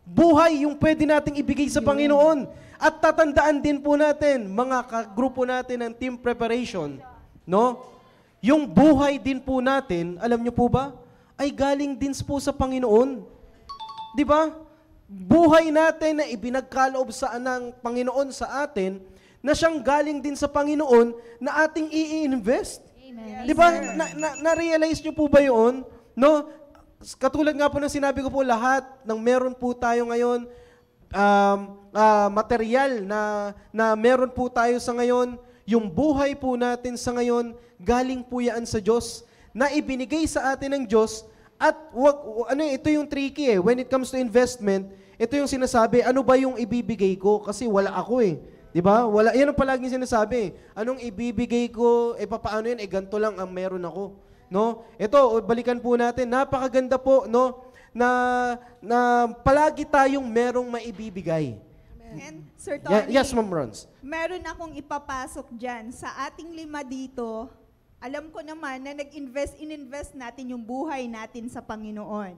buhay yung pwede nating ibigay sa Panginoon. At tatandaan din po natin, mga kagrupo natin ng team preparation, no? Yung buhay din po natin, alam nyo po ba, ay galing din po sa Panginoon. Di ba? Buhay natin na ibinagkaloob ng Panginoon sa atin, na siyang galing din sa Panginoon na ating i-invest. Amen. Di ba? Na-realize nyo po ba yun? No? Katulad nga po ng sinabi ko po, lahat ng meron po tayo ngayon, material na meron po tayo sa ngayon, yung buhay po natin sa ngayon, galing po yan sa Diyos, na ibinigay sa atin ng Diyos, at ito yung tricky eh, when it comes to investment, ito yung sinasabi, ano ba yung ibibigay ko? Kasi wala ako eh. Di ba? Wala, yan ang palaging sinasabi. Anong ibibigay ko? Paano yan? Ganito lang ang meron ako. No? Ito, balikan po natin. Napakaganda po, no? Na palagi tayong merong maibibigay. And Sir Tony, Yes, Ma'am Rons. meron akong ipapasok dyan sa ating 5 dito. Alam ko naman na ininvest natin yung buhay natin sa Panginoon.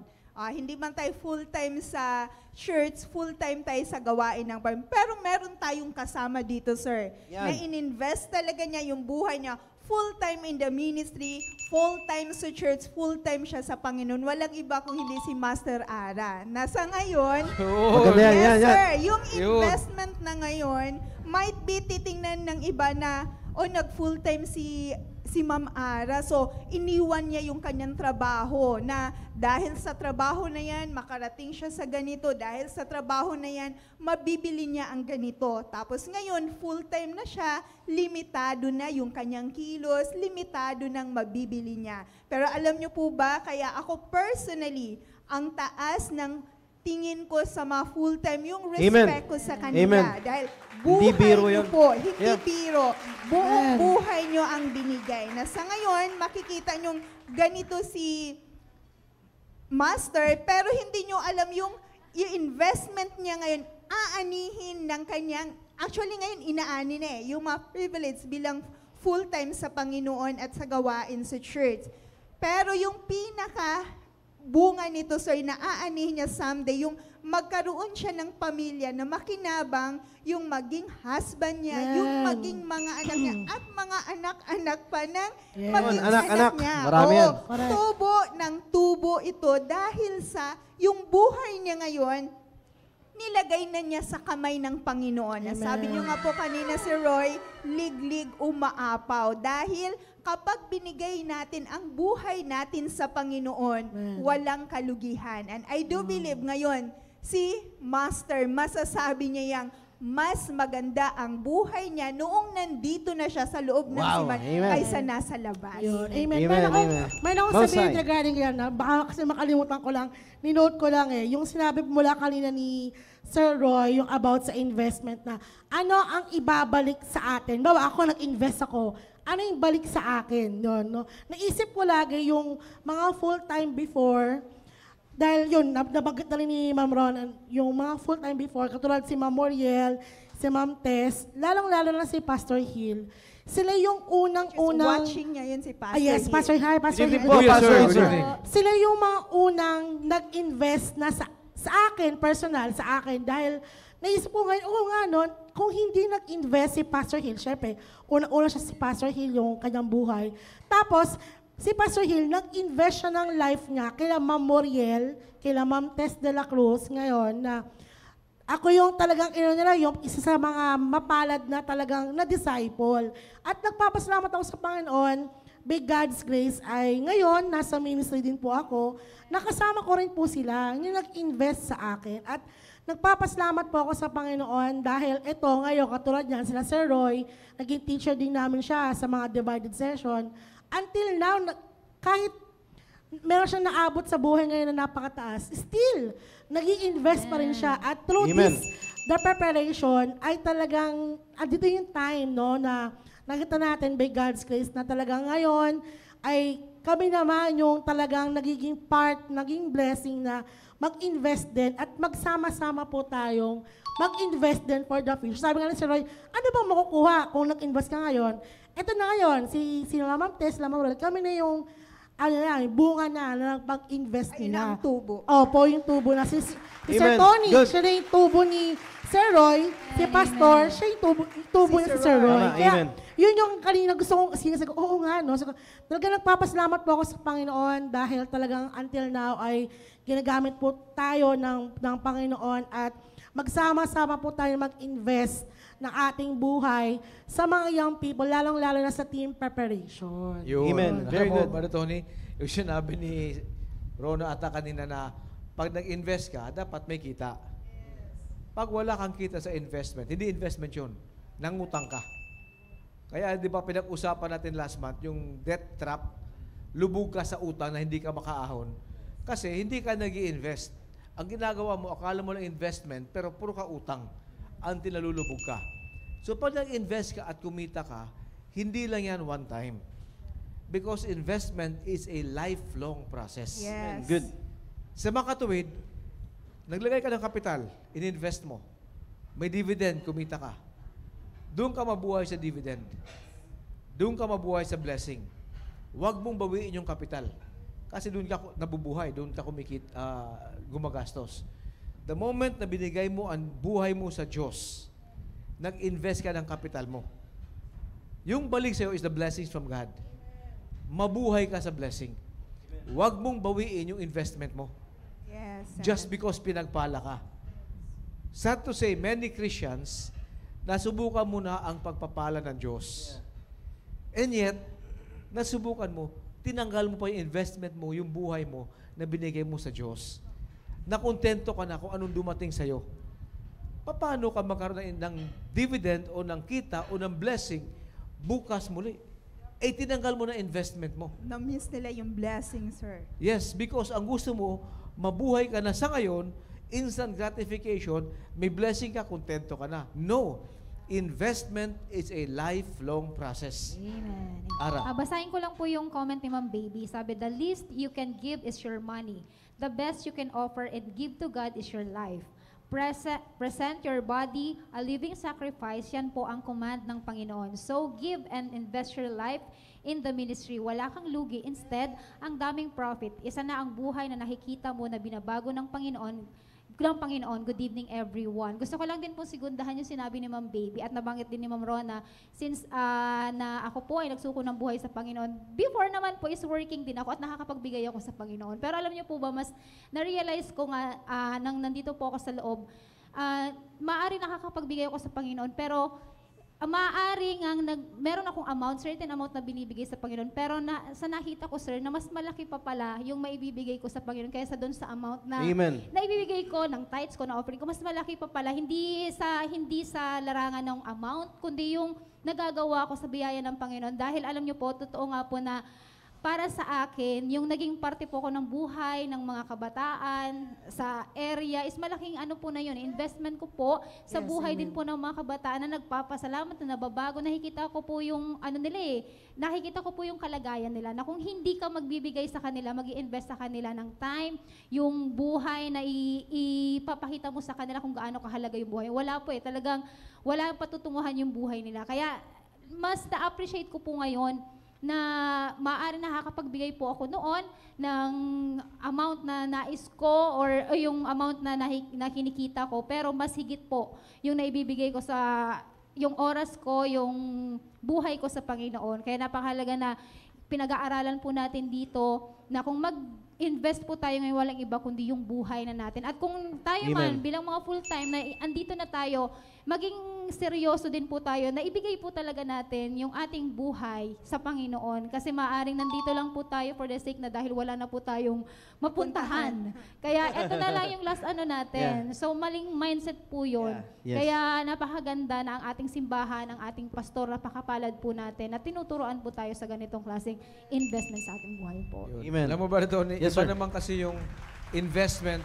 Hindi man tayo full-time sa church, full-time tayo sa gawain ng farm. Pero meron tayong kasama dito, sir, Yan. na ininvest talaga niya yung buhay niya full-time in the ministry, full-time sa church, full-time siya sa Panginoon. Walang iba kung hindi si Master Ara. Nasa ngayon, Maganda yan, yes, yan. sir, yung Yun. investment na ngayon, might be titingnan ng iba na, nag-full-time si Ma'am Ara. So, iniwan niya yung kanyang trabaho na dahil sa trabaho na yan, makarating siya sa ganito. Dahil sa trabaho na yan, mabibili niya ang ganito. Tapos ngayon, full-time na siya, limitado na yung kanyang kilos, limitado ng mabibili niya. Pero alam niyo po ba, kaya ako personally, ang taas ng tingin ko sa mga full-time, yung respect ko sa kanila. Amen. Dahil Hindi buhay biro niyo yun. po, hindi Yeah. biro. Buong buhay nyo ang binigay. Na sa ngayon, makikita nyo ganito si Master, pero hindi nyo alam yung investment niya ngayon, aanihin ng kanyang, actually ngayon, inaani na yung mga privilege bilang full-time sa Panginoon at sa gawain sa church. Pero yung bunga nito, sir, na aanihin niya someday, yung magkaroon siya ng pamilya na makinabang, yung maging husband niya, Yan. yung maging mga anak niya, at mga anak-anak pa ng Yes. maging Anak-anak, anak niya. marami Oo, yan. Correct. tubo ng tubo ito dahil sa yung buhay niya ngayon, nilagay na niya sa kamay ng Panginoon. Amen. Sabi niyo nga po kanina si Roy, liglig umaapaw. Dahil kapag binigay natin ang buhay natin sa Panginoon, Amen. walang kalugihan. And I do believe ngayon, si Master, masasabi niya yang mas maganda ang buhay niya noong nandito na siya sa loob ng Wow, simbahan amen. kaysa nasa labas. Yun. Amen. Amen, Meron amen. akong Both sabihin side. regarding yan. Baka kasi makalimutan ko lang. Ninote ko lang yung sinabi mula kanina ni Sir Roy, yung about sa investment na ano ang ibabalik sa atin. Bawa ako nag-invest ako. Ano yung balik sa akin? Yun, no? Naisip ko lagi yung mga full-time before. Dahil yun, nabanggit na rin ni Ma'am Ron, yung mga full-time before, katulad si Ma'am Moriel, si Ma'am Tess, lalong-lalo na si Pastor Hill, sila yung unang-unang... Watching niya yun si Pastor Yes, Hill. Pastor Hill, Pastor Good Hill. evening po, Yes, Pastor. sir. Yes, Good sir. evening. Sila yung mga unang nag-invest na sa akin, personal, sa akin, dahil naisip ko ngayon, oo nga no, kung hindi nag-invest si Pastor Hill, syempre, una-una siya si Pastor Hill, yung kanyang buhay. Tapos, si Pastor Hill, nag-invest siya ng life niya kila Ma'am Moriel, kila Ma'am Tess de la Cruz, ngayon, na ako yung talagang nila, yung isa sa mga mapalad na talagang na-disciple. At nagpapasalamat ako sa Panginoon, by God's grace ay ngayon, nasa ministry din po ako, nakasama ko rin po sila, yung nag-invest sa akin. At nagpapasalamat po ako sa Panginoon dahil ito ngayon, katulad niyan, sila Sir Roy, naging teacher din namin siya sa mga divided session. Until now, kahit meron siyang naabot sa buhay ngayon na napakataas, still, nag-i-invest pa rin siya. At through Amen. the preparation, ay talagang, andito yung time, no, na nakita natin by God's grace na talagang ngayon, ay kami naman yung talagang nagiging part, naging blessing na mag-invest din at magsama-sama po tayong mag-invest din for the future. Sabi nga ni Sir Roy, ano bang makukuha kung nag-invest ka ngayon? Ito na ngayon, si Ma'am Tess, Ma'am Roel, kami na yung bunga na pag-invest Ayun nila. ang tubo. Opo, yung tubo na. Si Sir Amen. Tony, Good. siya na yung tubo ni Sir Roy. Si Pastor, siya yung tubo Si niya si Sir Sir Roy. Roy. Tama, Kaya, amen. yun yung kanina gusto kong sinasabi ko, oo nga, no? So, talaga nagpapasalamat po ako sa Panginoon dahil talagang until now ay ginagamit po tayo ng Panginoon at magsama-sama po tayo mag-invest ng ating buhay sa mga young people, lalong-lalo na sa team preparation. Yun. Amen. Alam Very mo, good. Brother Tony, yung sinabi ni Rona ata kanina na pag nag-invest ka, dapat may kita. Pag wala kang kita sa investment, hindi investment yun, nangutang ka. Kaya di ba pinag-usapan natin last month, yung debt trap, lubog ka sa utang na hindi ka makaahon. Kasi hindi ka nag-i-invest. Ang ginagawa mo, akala mo lang investment, pero puro ka utang until nalulubog ka. So pag nag-invest ka at kumita ka, hindi lang yan one time. Because investment is a lifelong process. Yes. Good. Sa makatuwid, naglagay ka ng kapital, ininvest mo. May dividend, kumita ka. Doon ka mabuhay sa dividend. Doon ka mabuhay sa blessing. Huwag mong bawiin yung kapital. Kasi doon ka nabubuhay, doon ka gumagastos. The moment na binigay mo ang buhay mo sa Diyos, nag-invest ka ng kapital mo. Yung balik sa'yo is the blessings from God. Mabuhay ka sa blessing. Huwag mong bawiin yung investment mo. Yes. Just because pinagpala ka. Sad to say, many Christians, nasubukan mo na ang pagpapala ng Diyos. And yet, nasubukan mo, tinanggal mo pa yung investment mo, yung buhay mo, na binigay mo sa Diyos. Nakontento ka na kung anong dumating sa'yo. Paano ka magkaroon ng dividend o ng kita o ng blessing bukas muli? Eh, tinanggal mo na investment mo. Na-miss nila yung blessing, sir. Yes, because ang gusto mo, mabuhay ka na sa ngayon, instant gratification, may blessing ka, kontento ka na. No. Investment is a lifelong process. Amen. Ara. Basahin ko lang po yung comment ni Ma'am Baby. Sabi, the least you can give is your money. The best you can offer and give to God is your life. Present your body, a living sacrifice, yan po ang command ng Panginoon. So, give and invest your life in the ministry. Wala kang lugi. Instead, ang daming profit. Isa na ang buhay na nakikita mo na binabago ng Panginoon ng Panginoon. Good evening, everyone. Gusto ko lang din po sigundahan yung sinabi ni Ma'am Baby at nabanggit din ni Ma'am Rona since na ako po ay nagsuko ng buhay sa Panginoon. Before naman po is working din ako at nakakapagbigay ako sa Panginoon. Pero alam niyo po ba, mas na-realize ko nga nang nandito po ako sa loob, maaari nakakapagbigay ako sa Panginoon, pero maaari nga meron akong amount, certain amount na binibigay sa Panginoon, pero sa nakita ko, sir, na mas malaki pa pala yung maibibigay ko sa Panginoon kaysa doon sa amount na Amen. naibibigay ko ng tithes ko, na offering ko, mas malaki pa pala, hindi sa larangan ng amount, kundi yung nagagawa ko sa biyaya ng Panginoon. Dahil alam niyo po, totoo nga po na para sa akin, yung naging parte po ko ng buhay ng mga kabataan sa area is malaking ano po na yun, investment ko po sa buhay din po ng mga kabataan na nagpapasalamat, na nababago. Nakikita ko po yung ano nila nakikita ko po yung kalagayan nila na kung hindi ka magbibigay sa kanila, mag-i-invest sa kanila ng time, yung buhay na ipapakita mo sa kanila kung gaano kahalaga yung buhay. Wala po talagang wala patutunguhan yung buhay nila. Kaya mas na-appreciate ko po ngayon na maaari nakakapagbigay po ako noon ng amount na nais ko or yung amount na kinikita ko, pero mas higit po yung naibibigay ko sa yung oras ko, yung buhay ko sa Panginoon. Kaya napakahalaga na pinag-aaralan po natin dito na kung mag-invest po tayo ngayon, walang iba kundi yung buhay na natin. At kung tayo man bilang mga full-time na andito na tayo, maging seryoso din po tayo na ibigay po talaga natin yung ating buhay sa Panginoon. Kasi maaaring nandito lang po tayo for the sake na dahil wala na po tayong mapuntahan. Kaya eto na lang yung last ano natin. So maling mindset po yun. Yes. Kaya napakaganda na ang ating simbahan, ang ating pastor, napakapalad po natin at tinuturoan po tayo sa ganitong klaseng investment sa ating buhay po. Yun. Amen. Alam mo ba, Tony, Yes, iba sir. naman kasi yung investment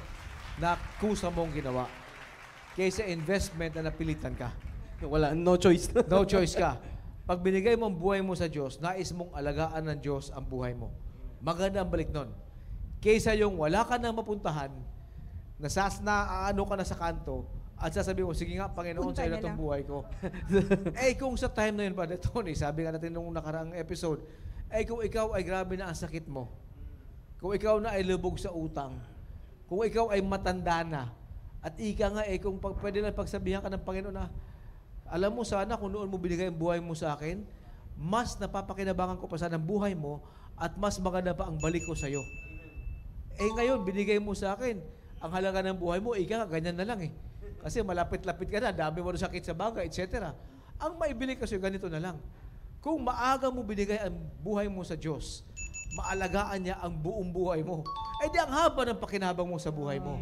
na kusa mong ginawa kaysa investment na napilitan ka. Wala, no choice. No choice ka. Pag binigay mo ang buhay mo sa Diyos, nais mong alagaan ng Diyos ang buhay mo. Maganda ang balik nun. Kaysa yung wala ka na mapuntahan, ano ka na sa kanto, at sasabihin mo, sige nga, Panginoon, Punta sa iyo na na itong lang. buhay ko. Kung sa time na yun, Brother Tony, sabi nga natin nung nakaraang episode, kung ikaw ay grabe na ang sakit mo, kung ikaw na ay lubog sa utang, kung ikaw ay matanda na, at ika nga kung pwede na pagsabihan ka ng Panginoon na, alam mo sana kung noon mo binigay ang buhay mo sa akin, mas napapakinabangan ko pa sana ang buhay mo at mas maganda pa ang balik ko sa iyo. Ngayon, binigay mo sa akin, ang halaga ng buhay mo, ika ganyan na lang Kasi malapit-lapit ka na, dami mo na sakit sa baga, etc. Ang maibili kasi ganito na lang. Kung maaga mo binigay ang buhay mo sa Diyos, maalagaan niya ang buong buhay mo. Di ang haba ng pakinabang mo sa buhay mo.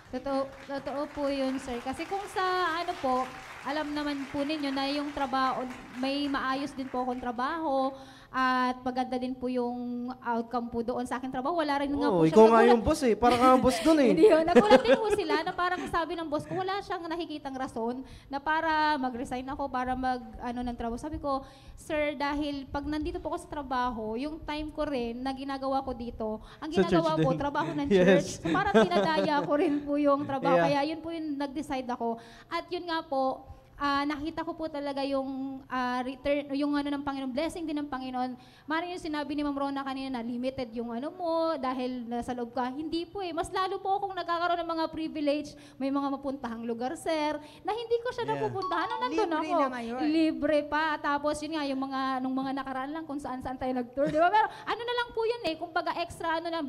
Totoo po yun, sir. Kasi kung sa ano po, alam naman po ninyo na yung trabaho, may maayos din po akong trabaho at maganda din po yung outcome po doon sa aking trabaho. Wala rin nga po siya. Ikaw nga yung boss Parang ka ang boss dun Hindi yun. Nagulat din po sila na parang sabi ng boss ko, wala siyang nakikitang rason na para mag-resign ako, para ng trabaho. Sabi ko, sir, dahil pag nandito po ako sa trabaho, yung time ko rin na ginagawa ko dito, ang Sa ginagawa church ko, din. trabaho ng Yes. church. So parang dinadaya ko rin po yung trabaho. Yeah. Kaya yun po yung nag-decide ako. At yun nga po, nakita ko po talaga yung return, yung ng Panginoon, blessing din ng Panginoon. Maring yung sinabi ni Ma'am Rona kanina na limited yung mo dahil nasa loob ka. Hindi po Mas lalo po akong nagkakaroon ng mga privilege. May mga mapuntahang lugar, sir, na hindi ko siya napupuntahan. Nandun Libre ako. na ngayon. Libre pa. Tapos yun nga, yung nung mga nakaraan lang kung saan-saan tayo nag-tour. Di ba? Pero ano na lang po yun kumbaga extra, ano na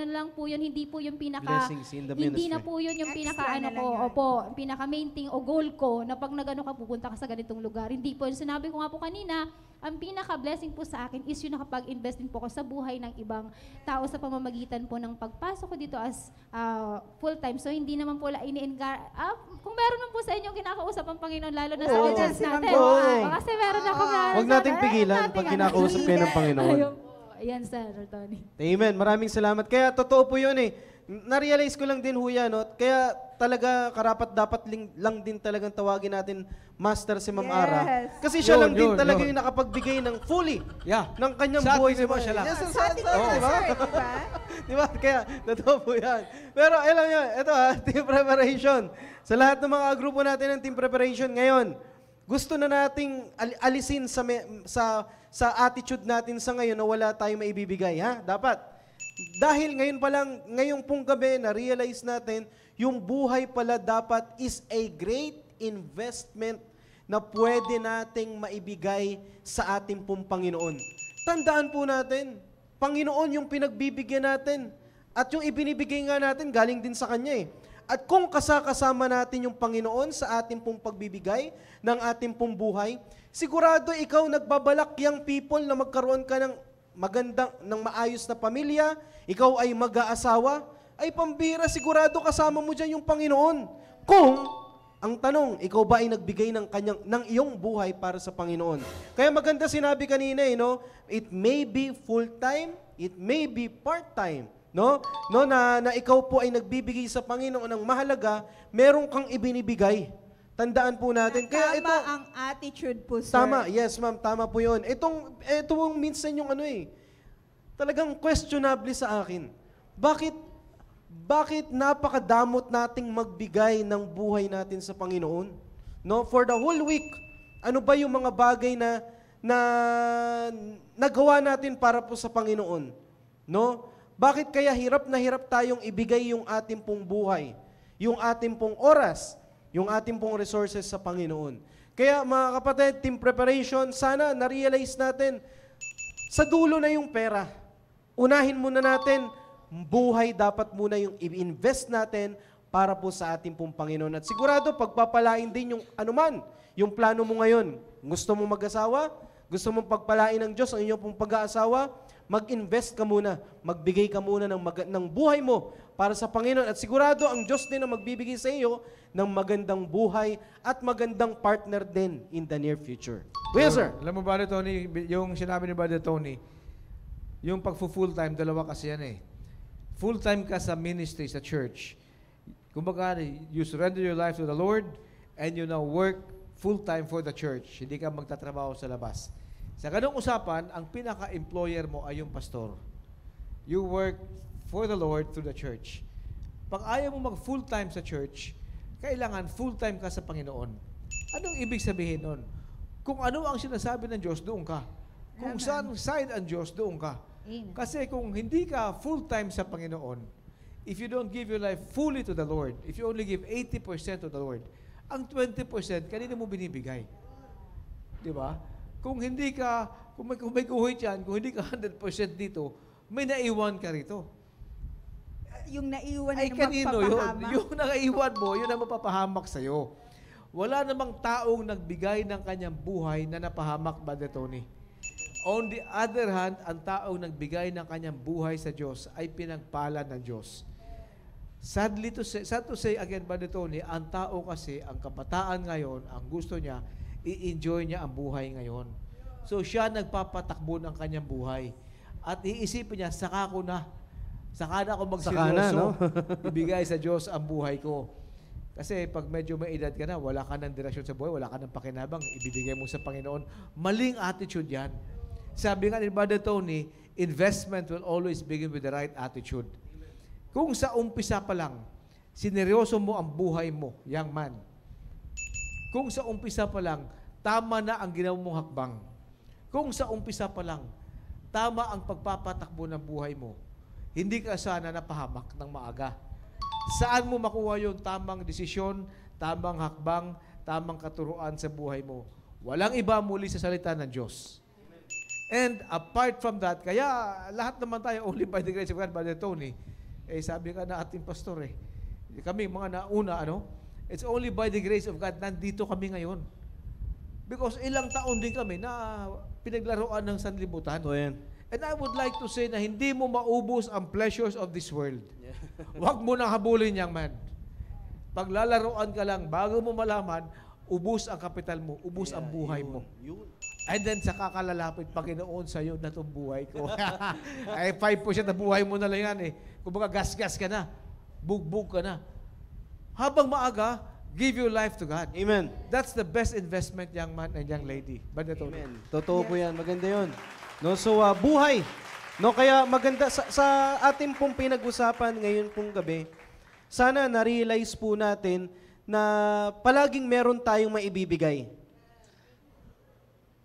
lang po yun, hindi po yung pinaka, Blessings in the hindi na ministry. po yun yung Extra pinaka, na lang yun. opo, pinaka main thing o goal ko na pag nagano ka, pupunta ka sa ganitong lugar. Hindi po, sinabi ko nga po kanina, ang pinaka-blessing po sa akin is yung nakapag-invest din po ko sa buhay ng ibang tao sa pamamagitan po ng pagpasok ko dito as full-time. So, hindi naman po kung meron man po sa inyo kinakausap ang Panginoon, lalo na sa Oo. audience Si Ma'am natin. Joy. Kasi meron ako Huwag nating pigilan pag kinakausap kayo ng Panginoon. Ayan, Sir Tony. Amen. Maraming salamat. Kaya totoo po yun Na-realize ko lang din Kaya talaga karapat dapat lang din talagang tawagin natin Master si Ma'am Ara. Yes. Kasi siya Yun, lang din yun, talaga yun. yung nakapagbigay ng fully Yeah. ng kanyang Sa buhay atin naman siya lang. Yes, Sa ating mga Oo. sir, di ba? Di ba? Kaya, totoo po yan. Pero alam nyo, ito team preparation. Sa lahat ng mga grupo natin ng team preparation ngayon, gusto na nating alisin sa attitude natin sa ngayon na wala tayong maibibigay. Dapat, Dahil ngayon pa lang, ngayong pong gabi, na-realize natin, yung buhay pala dapat is a great investment na pwede nating maibigay sa ating pong Panginoon. Tandaan po natin, Panginoon yung pinagbibigyan natin. At yung ibinibigay nga natin, galing din sa Kanya eh. At kung kasama natin yung Panginoon sa ating pong pagbibigay ng ating pong buhay, sigurado ikaw nagbabalak yung people na magkaroon ka ng magandang, ng maayos na pamilya, ikaw ay mag-aasawa, ay pambira, sigurado kasama mo dyan yung Panginoon. Kung, ang tanong, ikaw ba ay nagbigay ng iyong buhay para sa Panginoon? Kaya maganda sinabi kanina, no? It may be full-time, it may be part-time. No na ikaw po ay nagbibigay sa Panginoon ng mahalaga, meron kang ibinibigay. Tandaan po natin. Kaya Tama ang attitude po, sir. Tama, yes ma'am, tama po 'yon. Itong minsan yung talagang questionable sa akin. Bakit napakadamot nating magbigay ng buhay natin sa Panginoon? No, for the whole week, ano ba yung mga bagay na nagawa natin para po sa Panginoon? No? Bakit kaya hirap na hirap tayong ibigay yung ating pong buhay, yung ating pong oras, yung ating pong resources sa Panginoon? Kaya mga kapatid, team preparation, sana na-realize natin, sa dulo na yung pera. Unahin muna natin, buhay dapat muna yung i-invest natin para po sa ating pong Panginoon. At sigurado, pagpapalain din yung anuman, yung plano mo ngayon. Gusto mo mag-asawa? Gusto mo pagpalain ng Diyos ang inyong pong pag-aasawa? Mag-invest ka muna, magbigay ka muna ng buhay mo para sa Panginoon. At sigurado, ang Diyos din ang magbibigay sa iyo ng magandang buhay at magandang partner din in the near future. Yes, sir. Alam mo ba, Tony, yung sinabi ni Brother Tony, yung pag-full-time, dalawa kasi yan eh. Full-time ka sa ministry, sa church. Kumbaga, you surrender your life to the Lord and you now work full-time for the church. Hindi ka magtatrabaho sa labas. Sa ganung usapan, ang pinaka-employer mo ay yung pastor. You work for the Lord through the church. Pag ayaw mo mag-full-time sa church, kailangan full-time ka sa Panginoon. Anong ibig sabihin nun? Kung ano ang sinasabi ng Diyos, doon ka. Kung saan side ang Diyos, doon ka. Amen. Kasi kung hindi ka full-time sa Panginoon, if you don't give your life fully to the Lord, if you only give 80% to the Lord, ang 20% kanina mo binibigay. Di ba? Kung hindi ka, kung may kuhit yan, kung hindi ka 100% dito, may naiwan ka rito. Yung naiwan Ay na kanino yun? magpapahamak. Yung naiwan mo, yun ang mapapahamak sa'yo. Wala namang taong nagbigay ng kanyang buhay na napahamak, Brother Tony. On the other hand, ang taong nagbigay ng kanyang buhay sa Diyos ay pinagpala ng Diyos. Sad to say again, Brother Tony, ang tao kasi, ang kabataan ngayon, ang gusto niya, i-enjoy niya ang buhay ngayon. So siya nagpapatakbo ng kanyang buhay. At iisipin niya, saka na ako magseryoso, ibigay sa Diyos ang buhay ko. Kasi pag medyo may edad ka na, wala ka ng direksyon sa buhay, wala ka ng pakinabang, ibibigay mo sa Panginoon. Maling attitude yan. Sabi nga ni Brother Tony, investment will always begin with the right attitude. Kung sa umpisa pa lang, sineryoso mo ang buhay mo, young man. Kung sa umpisa pa lang, tama na ang ginawa mong hakbang. Kung sa umpisa pa lang, tama ang pagpapatakbo ng buhay mo, hindi ka sana napahamak ng maaga. Saan mo makuha yung tamang desisyon, tamang hakbang, tamang katuruan sa buhay mo? Walang iba muli sa salita ng Diyos. And apart from that, kaya lahat naman tayo only by the grace of God, Brother Tony, sabi ka na ating pastor kami mga nauna, it's only by the grace of God, nandito kami ngayon. Because ilang taon din kami na pinaglaruan ng sanlibutan. So, yan. And I would like to say na hindi mo maubos ang pleasures of this world. Huwag mo nang habulin, young man. Paglalaruan ka lang, bago mo malaman, ubos ang kapital mo, ubos ang buhay mo. And then, saka kalalapit Panginoon sa'yo na itong buhay ko. Ay, 5% na buhay mo na lang yan Kung baga gas-gas ka na, bugbog ka na. Habang maaga, give your life to God. Amen. That's the best investment, young man and young lady. Amen. Totoo po yan. Maganda yun. So, buhay. Kaya maganda, sa ating pong pinag-usapan ngayon pong gabi, sana na-realize po natin na palaging meron tayong maibibigay.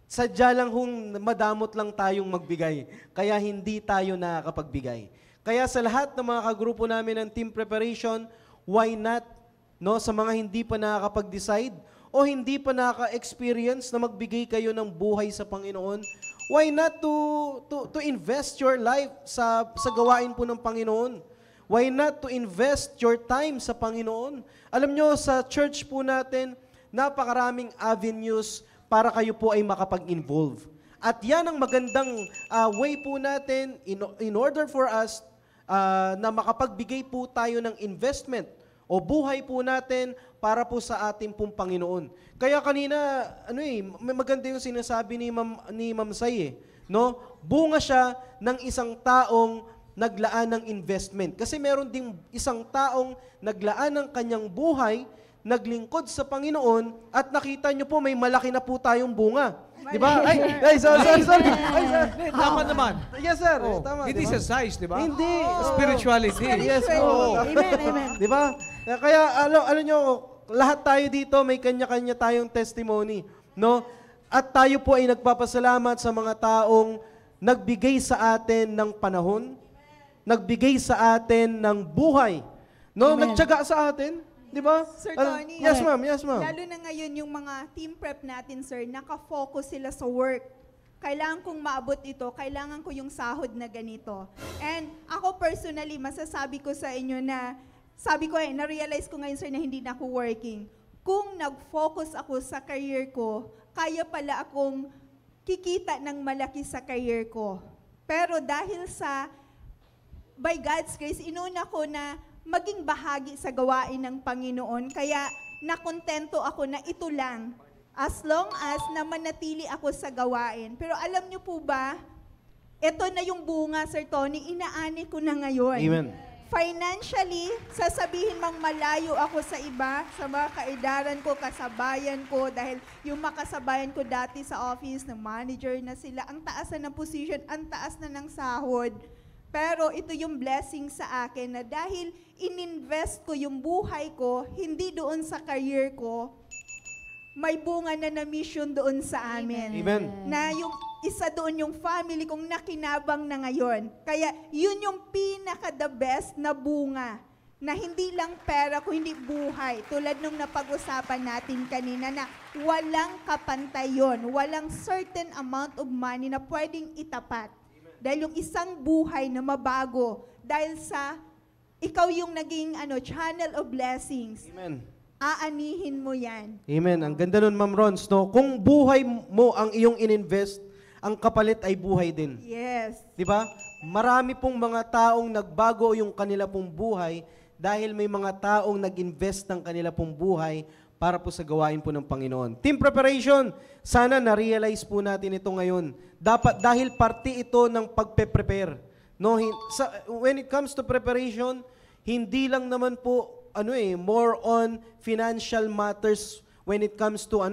sadya lang hong madamot lang tayong magbigay. Kaya hindi tayo nakakapagbigay. Kaya sa lahat ng mga kagrupo namin ng team preparation, why not, no, sa mga hindi pa nakakapag-decide o hindi pa nakaka-experience na magbigay kayo ng buhay sa Panginoon, why not to invest your life sa gawain po ng Panginoon? Why not to invest your time sa Panginoon? Alam nyo, sa church po natin, napakaraming avenues para kayo po ay makapag-involve. At yan ang magandang way po natin in order for us na makapagbigay po tayo ng investment o buhay po natin para po sa ating pong Panginoon. Kaya kanina, maganda yung sinasabi ni Ma'am Sai, no? Bunga siya ng isang taong naglaan ng investment. Kasi meron ding isang taong naglaan ng kanyang buhay, naglingkod sa Panginoon, at nakita nyo po, may malaki na po tayong bunga. Di ba? Ay, sorry. Ay, sorry. Tama naman. Yes, sir. Oh, Tama, hindi diba? sa size, di ba? Hindi. Spirituality. Yes, oo. Amen. Di ba? Kaya, alam nyo, lahat tayo dito, may kanya-kanya tayong testimony. No? At tayo po ay nagpapasalamat sa mga taong nagbigay sa atin ng panahon, nagbigay sa atin ng buhay. No? Amen. Nagtiyaga sa atin. Di ba? Sir Tony. Yes, ma'am. Yes, ma'am. Lalo na ngayon yung mga team prep natin, sir, nakafocus sila sa work. Kailangan kong maabot ito, kailangan ko yung sahod na ganito. And ako personally, masasabi ko sa inyo na, na-realize ko ngayon, sir, na hindi na ako working. Kung nag-focus ako sa career ko, kaya pala akong kikita ng malaki sa career ko. Pero dahil by God's grace, inuna ko na maging bahagi sa gawain ng Panginoon. Kaya nakontento ako na ito lang. As long as na manatili ako sa gawain. Pero alam niyo po ba, ito na yung bunga, Sir Tony, inaani ko na ngayon. Amen. Financially, sasabihin mang malayo ako sa iba, sa mga kaedaran ko, kasabayan ko, dahil yung makasabayan ko dati sa office, ng manager na sila, ang taas na ng position, ang taas na ng sahod. Pero ito yung blessing sa akin na dahil ininvest ko yung buhay ko, hindi doon sa career ko, may bunga na mission doon sa amin. Amen. Na yung isa doon yung family kong nakinabang na ngayon. Kaya yun yung pinaka-the best na bunga. Na hindi lang pera, kundi buhay. Tulad nung napag-usapan natin kanina na walang kapantay yun. Walang certain amount of money na pwedeng itapat. Dahil yung isang buhay na mabago, dahil sa ikaw yung naging channel of blessings, Amen. aanihin mo yan. Amen. Ang ganda nun, Ma'am Rons, no? Kung buhay mo ang iyong ininvest, ang kapalit ay buhay din. Yes. Di ba? Marami pong mga taong nagbago yung kanila pong buhay dahil may mga taong nag-invest ng kanila pong buhay para po sa gawain po ng Panginoon. Team preparation, sana na-realize po natin ito ngayon. Dapat, dahil parte ito ng pagpe-prepare. No, when it comes to preparation, hindi lang naman po, more on financial matters when it comes to,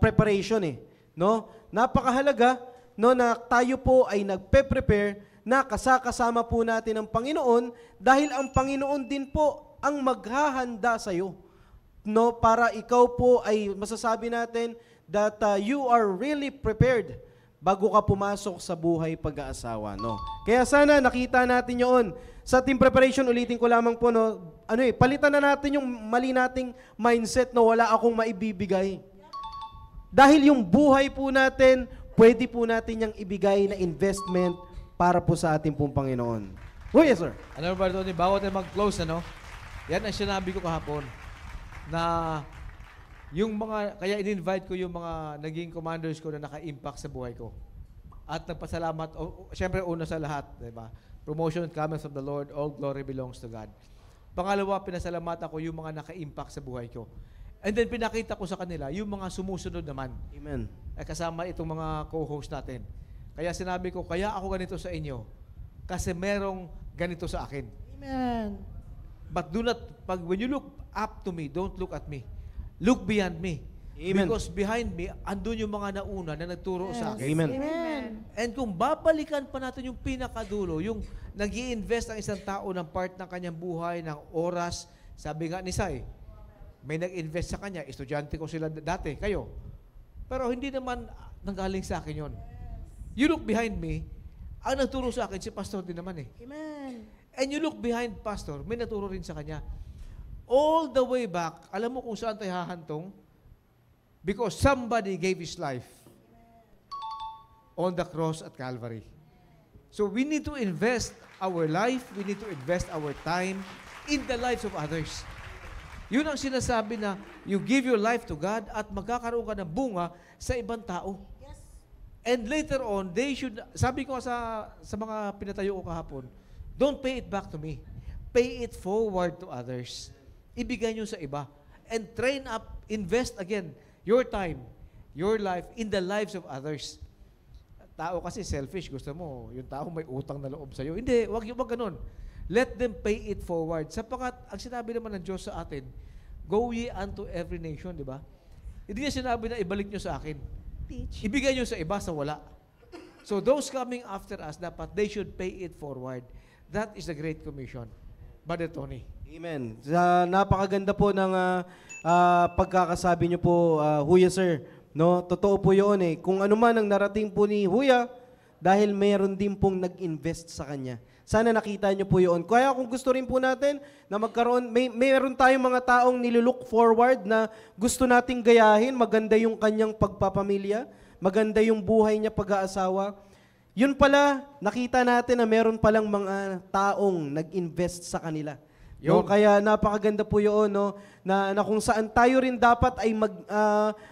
preparation No? Napakahalaga, no, na tayo po ay nagpe-prepare na kasama po natin ang Panginoon dahil ang Panginoon din po ang maghahanda sa iyo. No, para ikaw po ay masasabi natin that you are really prepared bago ka pumasok sa buhay pag-aasawa, no. Kaya sana nakita natin 'yon. Sa team preparation, ulitin ko lamang po, no, palitan na natin yung mali nating mindset na wala akong maibibigay. Dahil yung buhay po natin, pwede po natin yung ibigay na investment para po sa ating pong Panginoon. Oh, yes, sir. Ano ba, Tony, bago tayo mag-close, yan ang sinabi ko kahapon, na yung kaya in-invite ko yung mga naging commanders ko na naka-impact sa buhay ko. At nagpasalamat, syempre una sa lahat, di ba? Promotion comes from the Lord, all glory belongs to God. Pangalawa, pinasalamatan ko yung mga naka-impact sa buhay ko. And then pinakita ko sa kanila yung mga sumusunod naman. Amen. Kasama itong mga co-host natin. Kaya sinabi ko, kaya ako ganito sa inyo kasi merong ganito sa akin. Amen. But when you look up to me, don't look at me. Look beyond me. Amen. Because behind me, andun yung mga nauna na nagturo sa akin. Amen. Amen. And kung babalikan pa natin yung pinakadulo, yung nag-i-invest ang isang tao ng part ng kanyang buhay, ng oras, sabi nga ni Sai, may nag-invest sa kanya, estudyante ko sila dati, kayo. Pero hindi naman nanggaling sa akin yon. You look behind me, ang nagturo sa akin, si pastor din naman eh. Amen. And you look behind pastor, may naturo rin sa kanya. All the way back, alam mo kung saan tayo hahantong? Because somebody gave his life on the cross at Calvary. So we need to invest our life, we need to invest our time in the lives of others. Yun ang sinasabi na you give your life to God at magkakaroon ka ng bunga sa ibang tao. Yes. And later on, they should, sabi ko sa mga pinatayo ko kahapon, don't pay it back to me. Pay it forward to others. Ibigay nyo sa iba. And train up, invest again, your time, your life, in the lives of others. Tao kasi selfish, gusto mo, yung tao may utang na loob sa'yo. Hindi, wag ganun. Let them pay it forward. Sapagkat, ang sinabi naman ng Diyos sa atin, go ye unto every nation, di ba? Hindi niya sinabi na ibalik nyo sa akin. Teach. Ibigay nyo sa iba sa wala. So those coming after us, dapat they should pay it forward. That is the Great Commission. Brother Tony. Amen. Napakaganda po ng pagkakasabi niyo po, Huya Sir. No, totoo po 'yon eh. Kung ano man ang narating po ni Huya, dahil mayroon din pong nag-invest sa kanya. Sana nakita niyo po 'yon. Kaya kung gusto rin po natin na magkaroon, mayroon tayong mga taong nilulook forward na gusto nating gayahin, maganda yung kanyang pagpapamilya, maganda yung buhay niya pag-aasawa. Yun pala, nakita natin na meron palang mga taong nag-invest sa kanila. No, kaya napakaganda po yun, no, na kung saan tayo rin dapat ay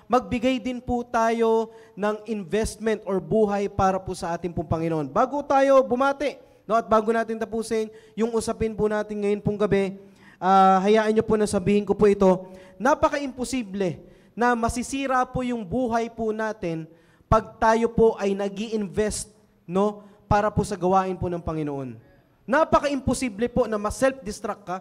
magbigay din po tayo ng investment or buhay para po sa ating pong Panginoon. Bago tayo bumati, no, at bago natin tapusin yung usapin po natin ngayon pong gabi, hayaan nyo po na sabihin ko po ito, napaka-imposible na masisira po yung buhay po natin pag tayo po ay nag-i-invest, no, para po sa gawain po ng Panginoon. Napaka-imposible po na ma-self-destruct ka.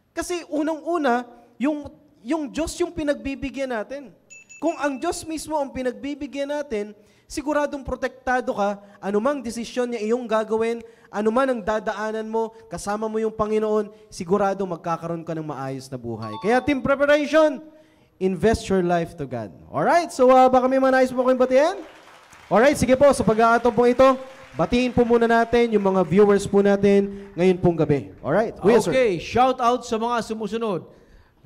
Kasi unang-una, yung Diyos yung pinagbibigyan natin. Kung ang Diyos mismo ang pinagbibigyan natin, siguradong protektado ka, anumang desisyon niya iyong gagawin, anuman ang dadaanan mo, kasama mo yung Panginoon, sigurado magkakaroon ka ng maayos na buhay. Kaya team preparation, invest your life to God. Alright, so baka may mga nais po kayong batihan? Alright, sige po, sa pag-aatong po ito, batiin po muna natin yung mga viewers po natin ngayon pong gabi. Alright, okay, shout out sa mga sumusunod.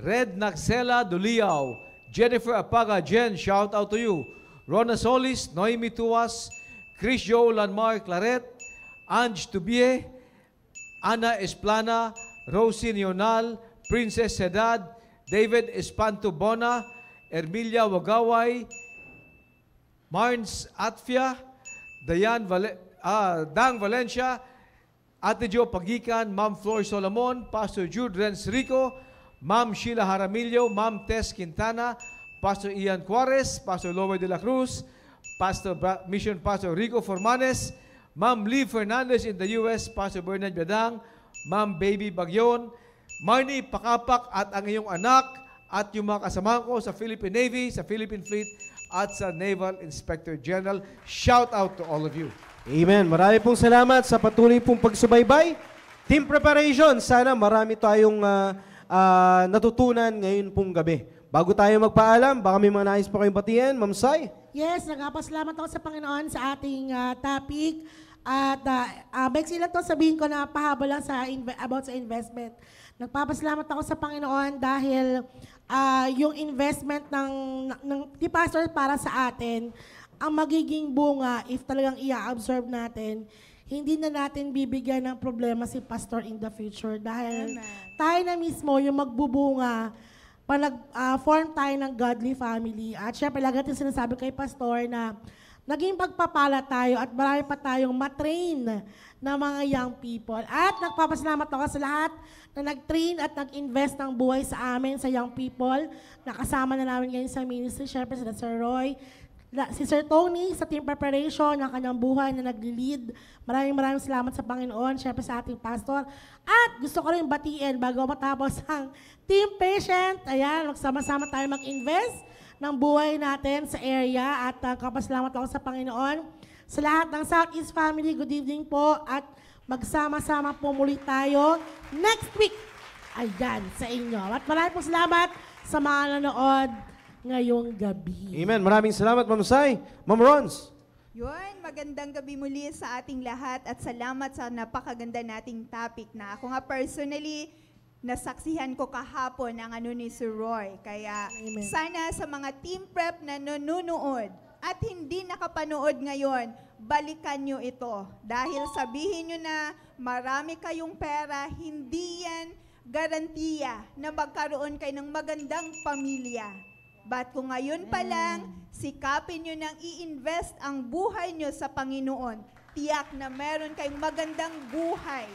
Red Naxela Duliao, Jennifer Apaga, Jen, shout out to you. Rona Solis, Noemi Tuas, Chris Joe Lanmar Claret, Ange Tubie, Ana Esplana, Rosie Nional, Princess Sedad, David Espanto Bona, Ermilia Wagaway, Marns Atfia, Dang Valencia, Ate Jo Pagikan, Ma'am Flor Solomon, Pastor Jude Renz Rico, Ma'am Sheila Jaramillo, Ma'am Tess Quintana, Pastor Ian Juarez, Pastor Lowe de la Cruz, Mission Pastor Rico Formanes, Ma'am Lee Fernandez in the US, Pastor Bernard Biadang, Ma'am Baby Bagyon, Marnie Pakapak at ang iyong anak at yung mga kasama ko sa Philippine Navy, sa Philippine Fleet at sa Naval Inspector General. Shout out to all of you. Amen. Marami pong salamat sa patuloy pong pagsubaybay. Team preparation, sana marami tayong natutunan ngayon pong gabi. Bago tayo magpaalam, baka may mga nais po kayong batiyan, Ma'am Sai. Yes, nagpapasalamat ako sa Panginoon sa ating topic. At Bexy lang to sabihin ko na pahabol lang about sa investment. Nagpapasalamat ako sa Panginoon dahil yung investment ni Pastor para sa atin, ang magiging bunga if talagang i-absorb natin, hindi na natin bibigyan ng problema si Pastor in the future dahil tayo na mismo yung magbubunga pag nag-form tayo ng godly family. At syempre, lagi natin sinasabi kay Pastor na naging pagpapala tayo at marami pa tayong matrain na mga young people. At nagpapasalamat ako sa lahat na nag-train at nag-invest ng buhay sa amin, sa young people. Nakasama na namin ngayon sa ministry. Syempre, sila Sir Roy, si Sir Tony sa team preparation, ng kanyang buhay na nag-lead. Maraming salamat sa Panginoon, syempre sa ating pastor. At gusto ko rin batiin bago matapos ang team patient. Ayan, magsama-sama tayo mag-invest ng buhay natin sa area at kapasalamat ako sa Panginoon. Sa lahat ng Southeast family, good evening po at magsama-sama po muli tayo next week. Ayan, sa inyo. At maraming po salamat sa mga nanood ngayong gabi. Amen. Maraming salamat, Ma'am Sai. Ma'am Rons. Yun, magandang gabi muli sa ating lahat at salamat sa napakaganda nating topic na ako nga personally, nasaksihan ko kahapon ang ano ni Sir Roy. Kaya Amen. sana sa mga team prep na nanonood at hindi nakapanood ngayon, balikan nyo ito. Dahil sabihin nyo na marami kayong pera, hindi yan garantiya na magkaroon kayo ng magandang pamilya. But kung ngayon pa lang, sikapin nyo nang i-invest ang buhay nyo sa Panginoon, tiyak na meron kayong magandang buhay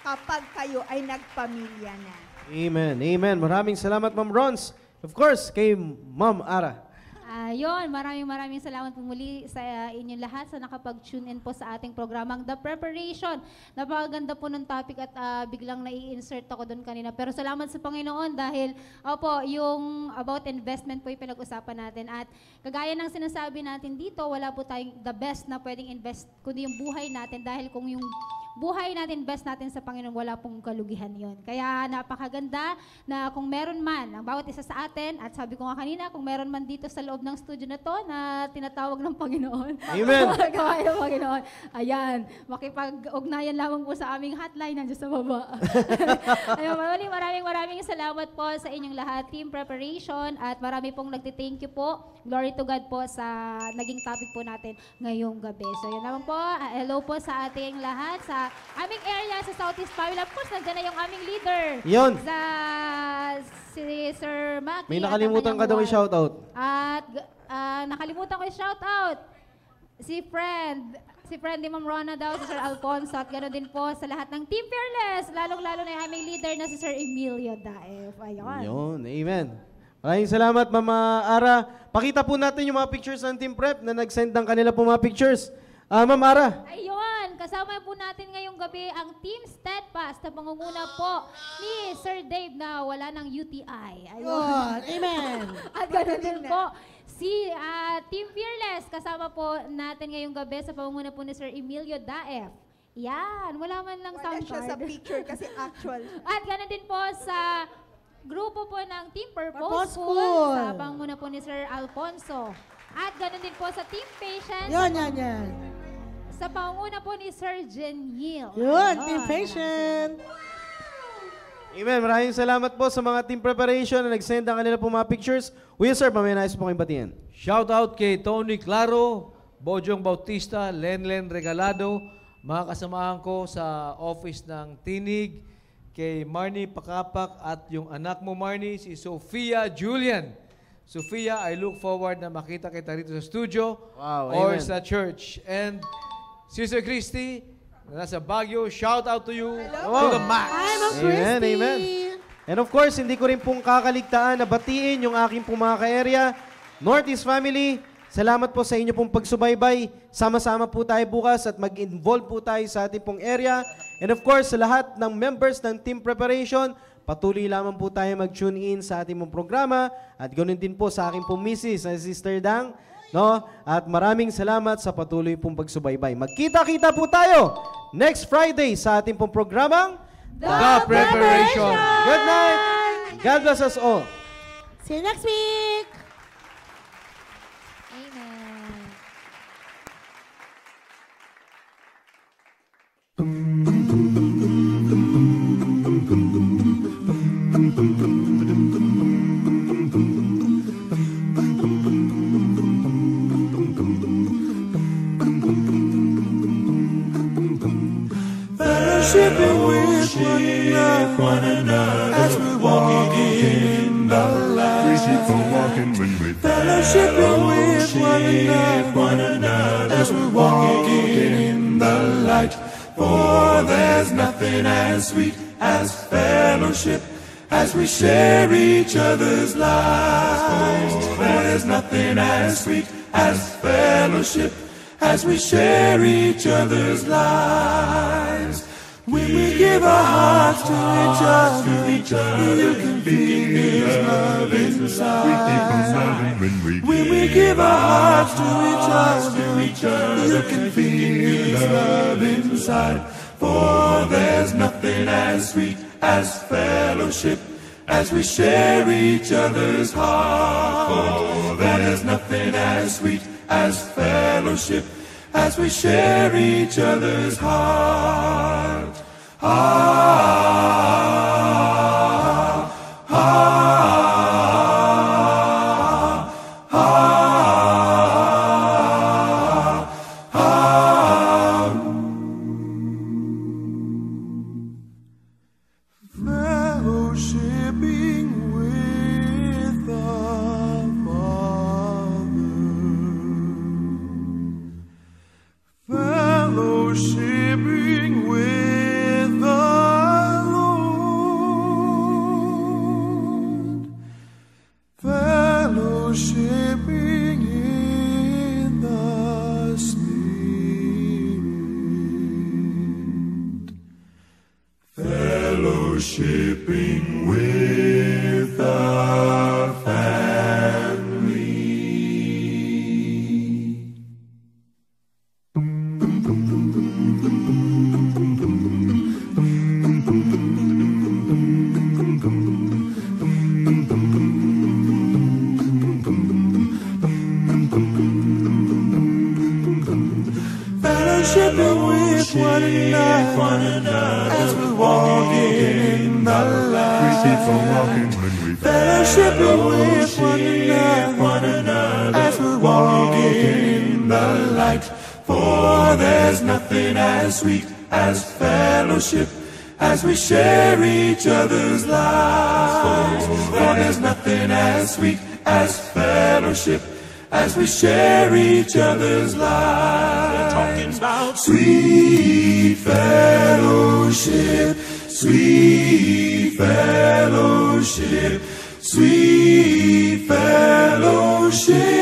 kapag kayo ay nagpamilya na. Amen. Amen. Maraming salamat, Ma'am Rons. Of course, kay Ma'am Ara. Ayun, maraming salamat po muli sa inyong lahat sa nakapag-tune in po sa ating programang The Preparation. Napakaganda po ng topic at biglang nai-insert ako doon kanina. Pero salamat sa Panginoon dahil yung about investment po yung pinag-usapan natin. At kagaya ng sinasabi natin dito, wala po tayong the best na pwedeng invest kundi yung buhay natin dahil kung yung buhay natin, best natin sa Panginoon, wala pong kalugihan yon. Kaya napakaganda na kung meron man, ang bawat isa sa atin, at sabi ko nga kanina, kung meron man dito sa loob ng studio na to na tinatawag ng Panginoon. Amen. Kaway ng Panginoon. Ayan, makipag-ugnayan lamang po sa aming hotline nandiyan sa baba. Ayun, maraming salamat po sa inyong lahat, team preparation, at marami pong nagti-thank you po. Glory to God po sa naging topic po natin ngayong gabi. So yun naman po, hello po sa ating lahat, sa aming area sa Southeast Pavila. Of course, nandiyan na yung aming leader. Yun. Si Sir Maki. May nakalimutan ka daw i-shoutout. At nakalimutan ko i-shoutout. Si friend ni Ma'am Rona daw, si Sir Alfonso. At gano'n din po sa lahat ng Team Fearless. Lalong-lalo na yung aming leader na si Sir Emilio Daef. Ayun. Yun. Amen. Maraming salamat, Mama Ara. Pakita po natin yung mga pictures ng Team Prep na nag-send ng kanila po mga pictures. Ma'am Ara. Ayun, kasama po natin ngayong gabi ang Team Steadfast na pangunguna po ni Sir Dave na wala ng UTI. Yun. Amen. At gano'n din po si Team Fearless, kasama po natin ngayong gabi sa pangunguna po ni Sir Emilio Daef. Yan, wala man lang Wala sound siya sa card. picture kasi actual. At gano'n din po sa grupo po ng Team Purposeful. Purposeful sa pangunguna po ni Sir Alfonso. At gano'n din po sa Team Patience. Yan. Sa pangunguna po ni Sir Jeniel. Yun, team patient. Amen. Maraming salamat po sa mga team preparation na nag-send ang kanila po mga pictures. Uy, sir, mamaya nais po kayong batiyan. Shout out kay Tony Claro, Bojong Bautista, Lenlen Regalado, mga kasamahan ko sa office ng Tinig, kay Marnie Pakapak at yung anak mo Marnie, si Sofia Julian. Sofia, I look forward na makita kita rito sa studio Wow, or amen. sa church. And Sister Christy, na nasa Baguio, shout out to you to the max. Hi, Ma'am Amen, Christy. amen. And of course, hindi ko rin pong kakaligtaan na batiin yung aking pong mga ka-area. Northeast family, salamat po sa inyo pong pagsubaybay. Sama-sama po tayo bukas at mag-involve po tayo sa ating pong area. And of course, sa lahat ng members ng team preparation, patuloy lamang po tayo mag-tune in sa ating pong programa. At ganoon din po sa aking pong misis na Sister Dang. No? At maraming salamat sa patuloy pong pagsubaybay. Magkita-kita po tayo next Friday sa ating pong programang The Preparation. Good night. God bless us all. See you next week. Amen. Fellowshipping with one another as we walk in the light. We keep on walking when we fellowshipping with one another as we walk in the light. For there's nothing as sweet as fellowship as we share each other's lives. For there's nothing as sweet as fellowship as we share each other's lives. When we give our hearts to each other, you can feel His love inside. When we give our hearts to each other, you can feel His love inside. For there's nothing as sweet as fellowship as we share each other's heart. For there's nothing as sweet as fellowship, as we share each other's heart. Fellowshipping with the Father, fellowshipping with the Lord, fellowshipping in the Spirit, Fellowshipping with the family. fellowshipping with one another as we walk in the light. Fellowshipping with one another as we walk in the light. For there's nothing as sweet as fellowship, as we share each other's lives. For there's nothing as sweet as fellowship, as we share each other's lives. We're talking about sweet fellowship, sweet fellowship, sweet fellowship.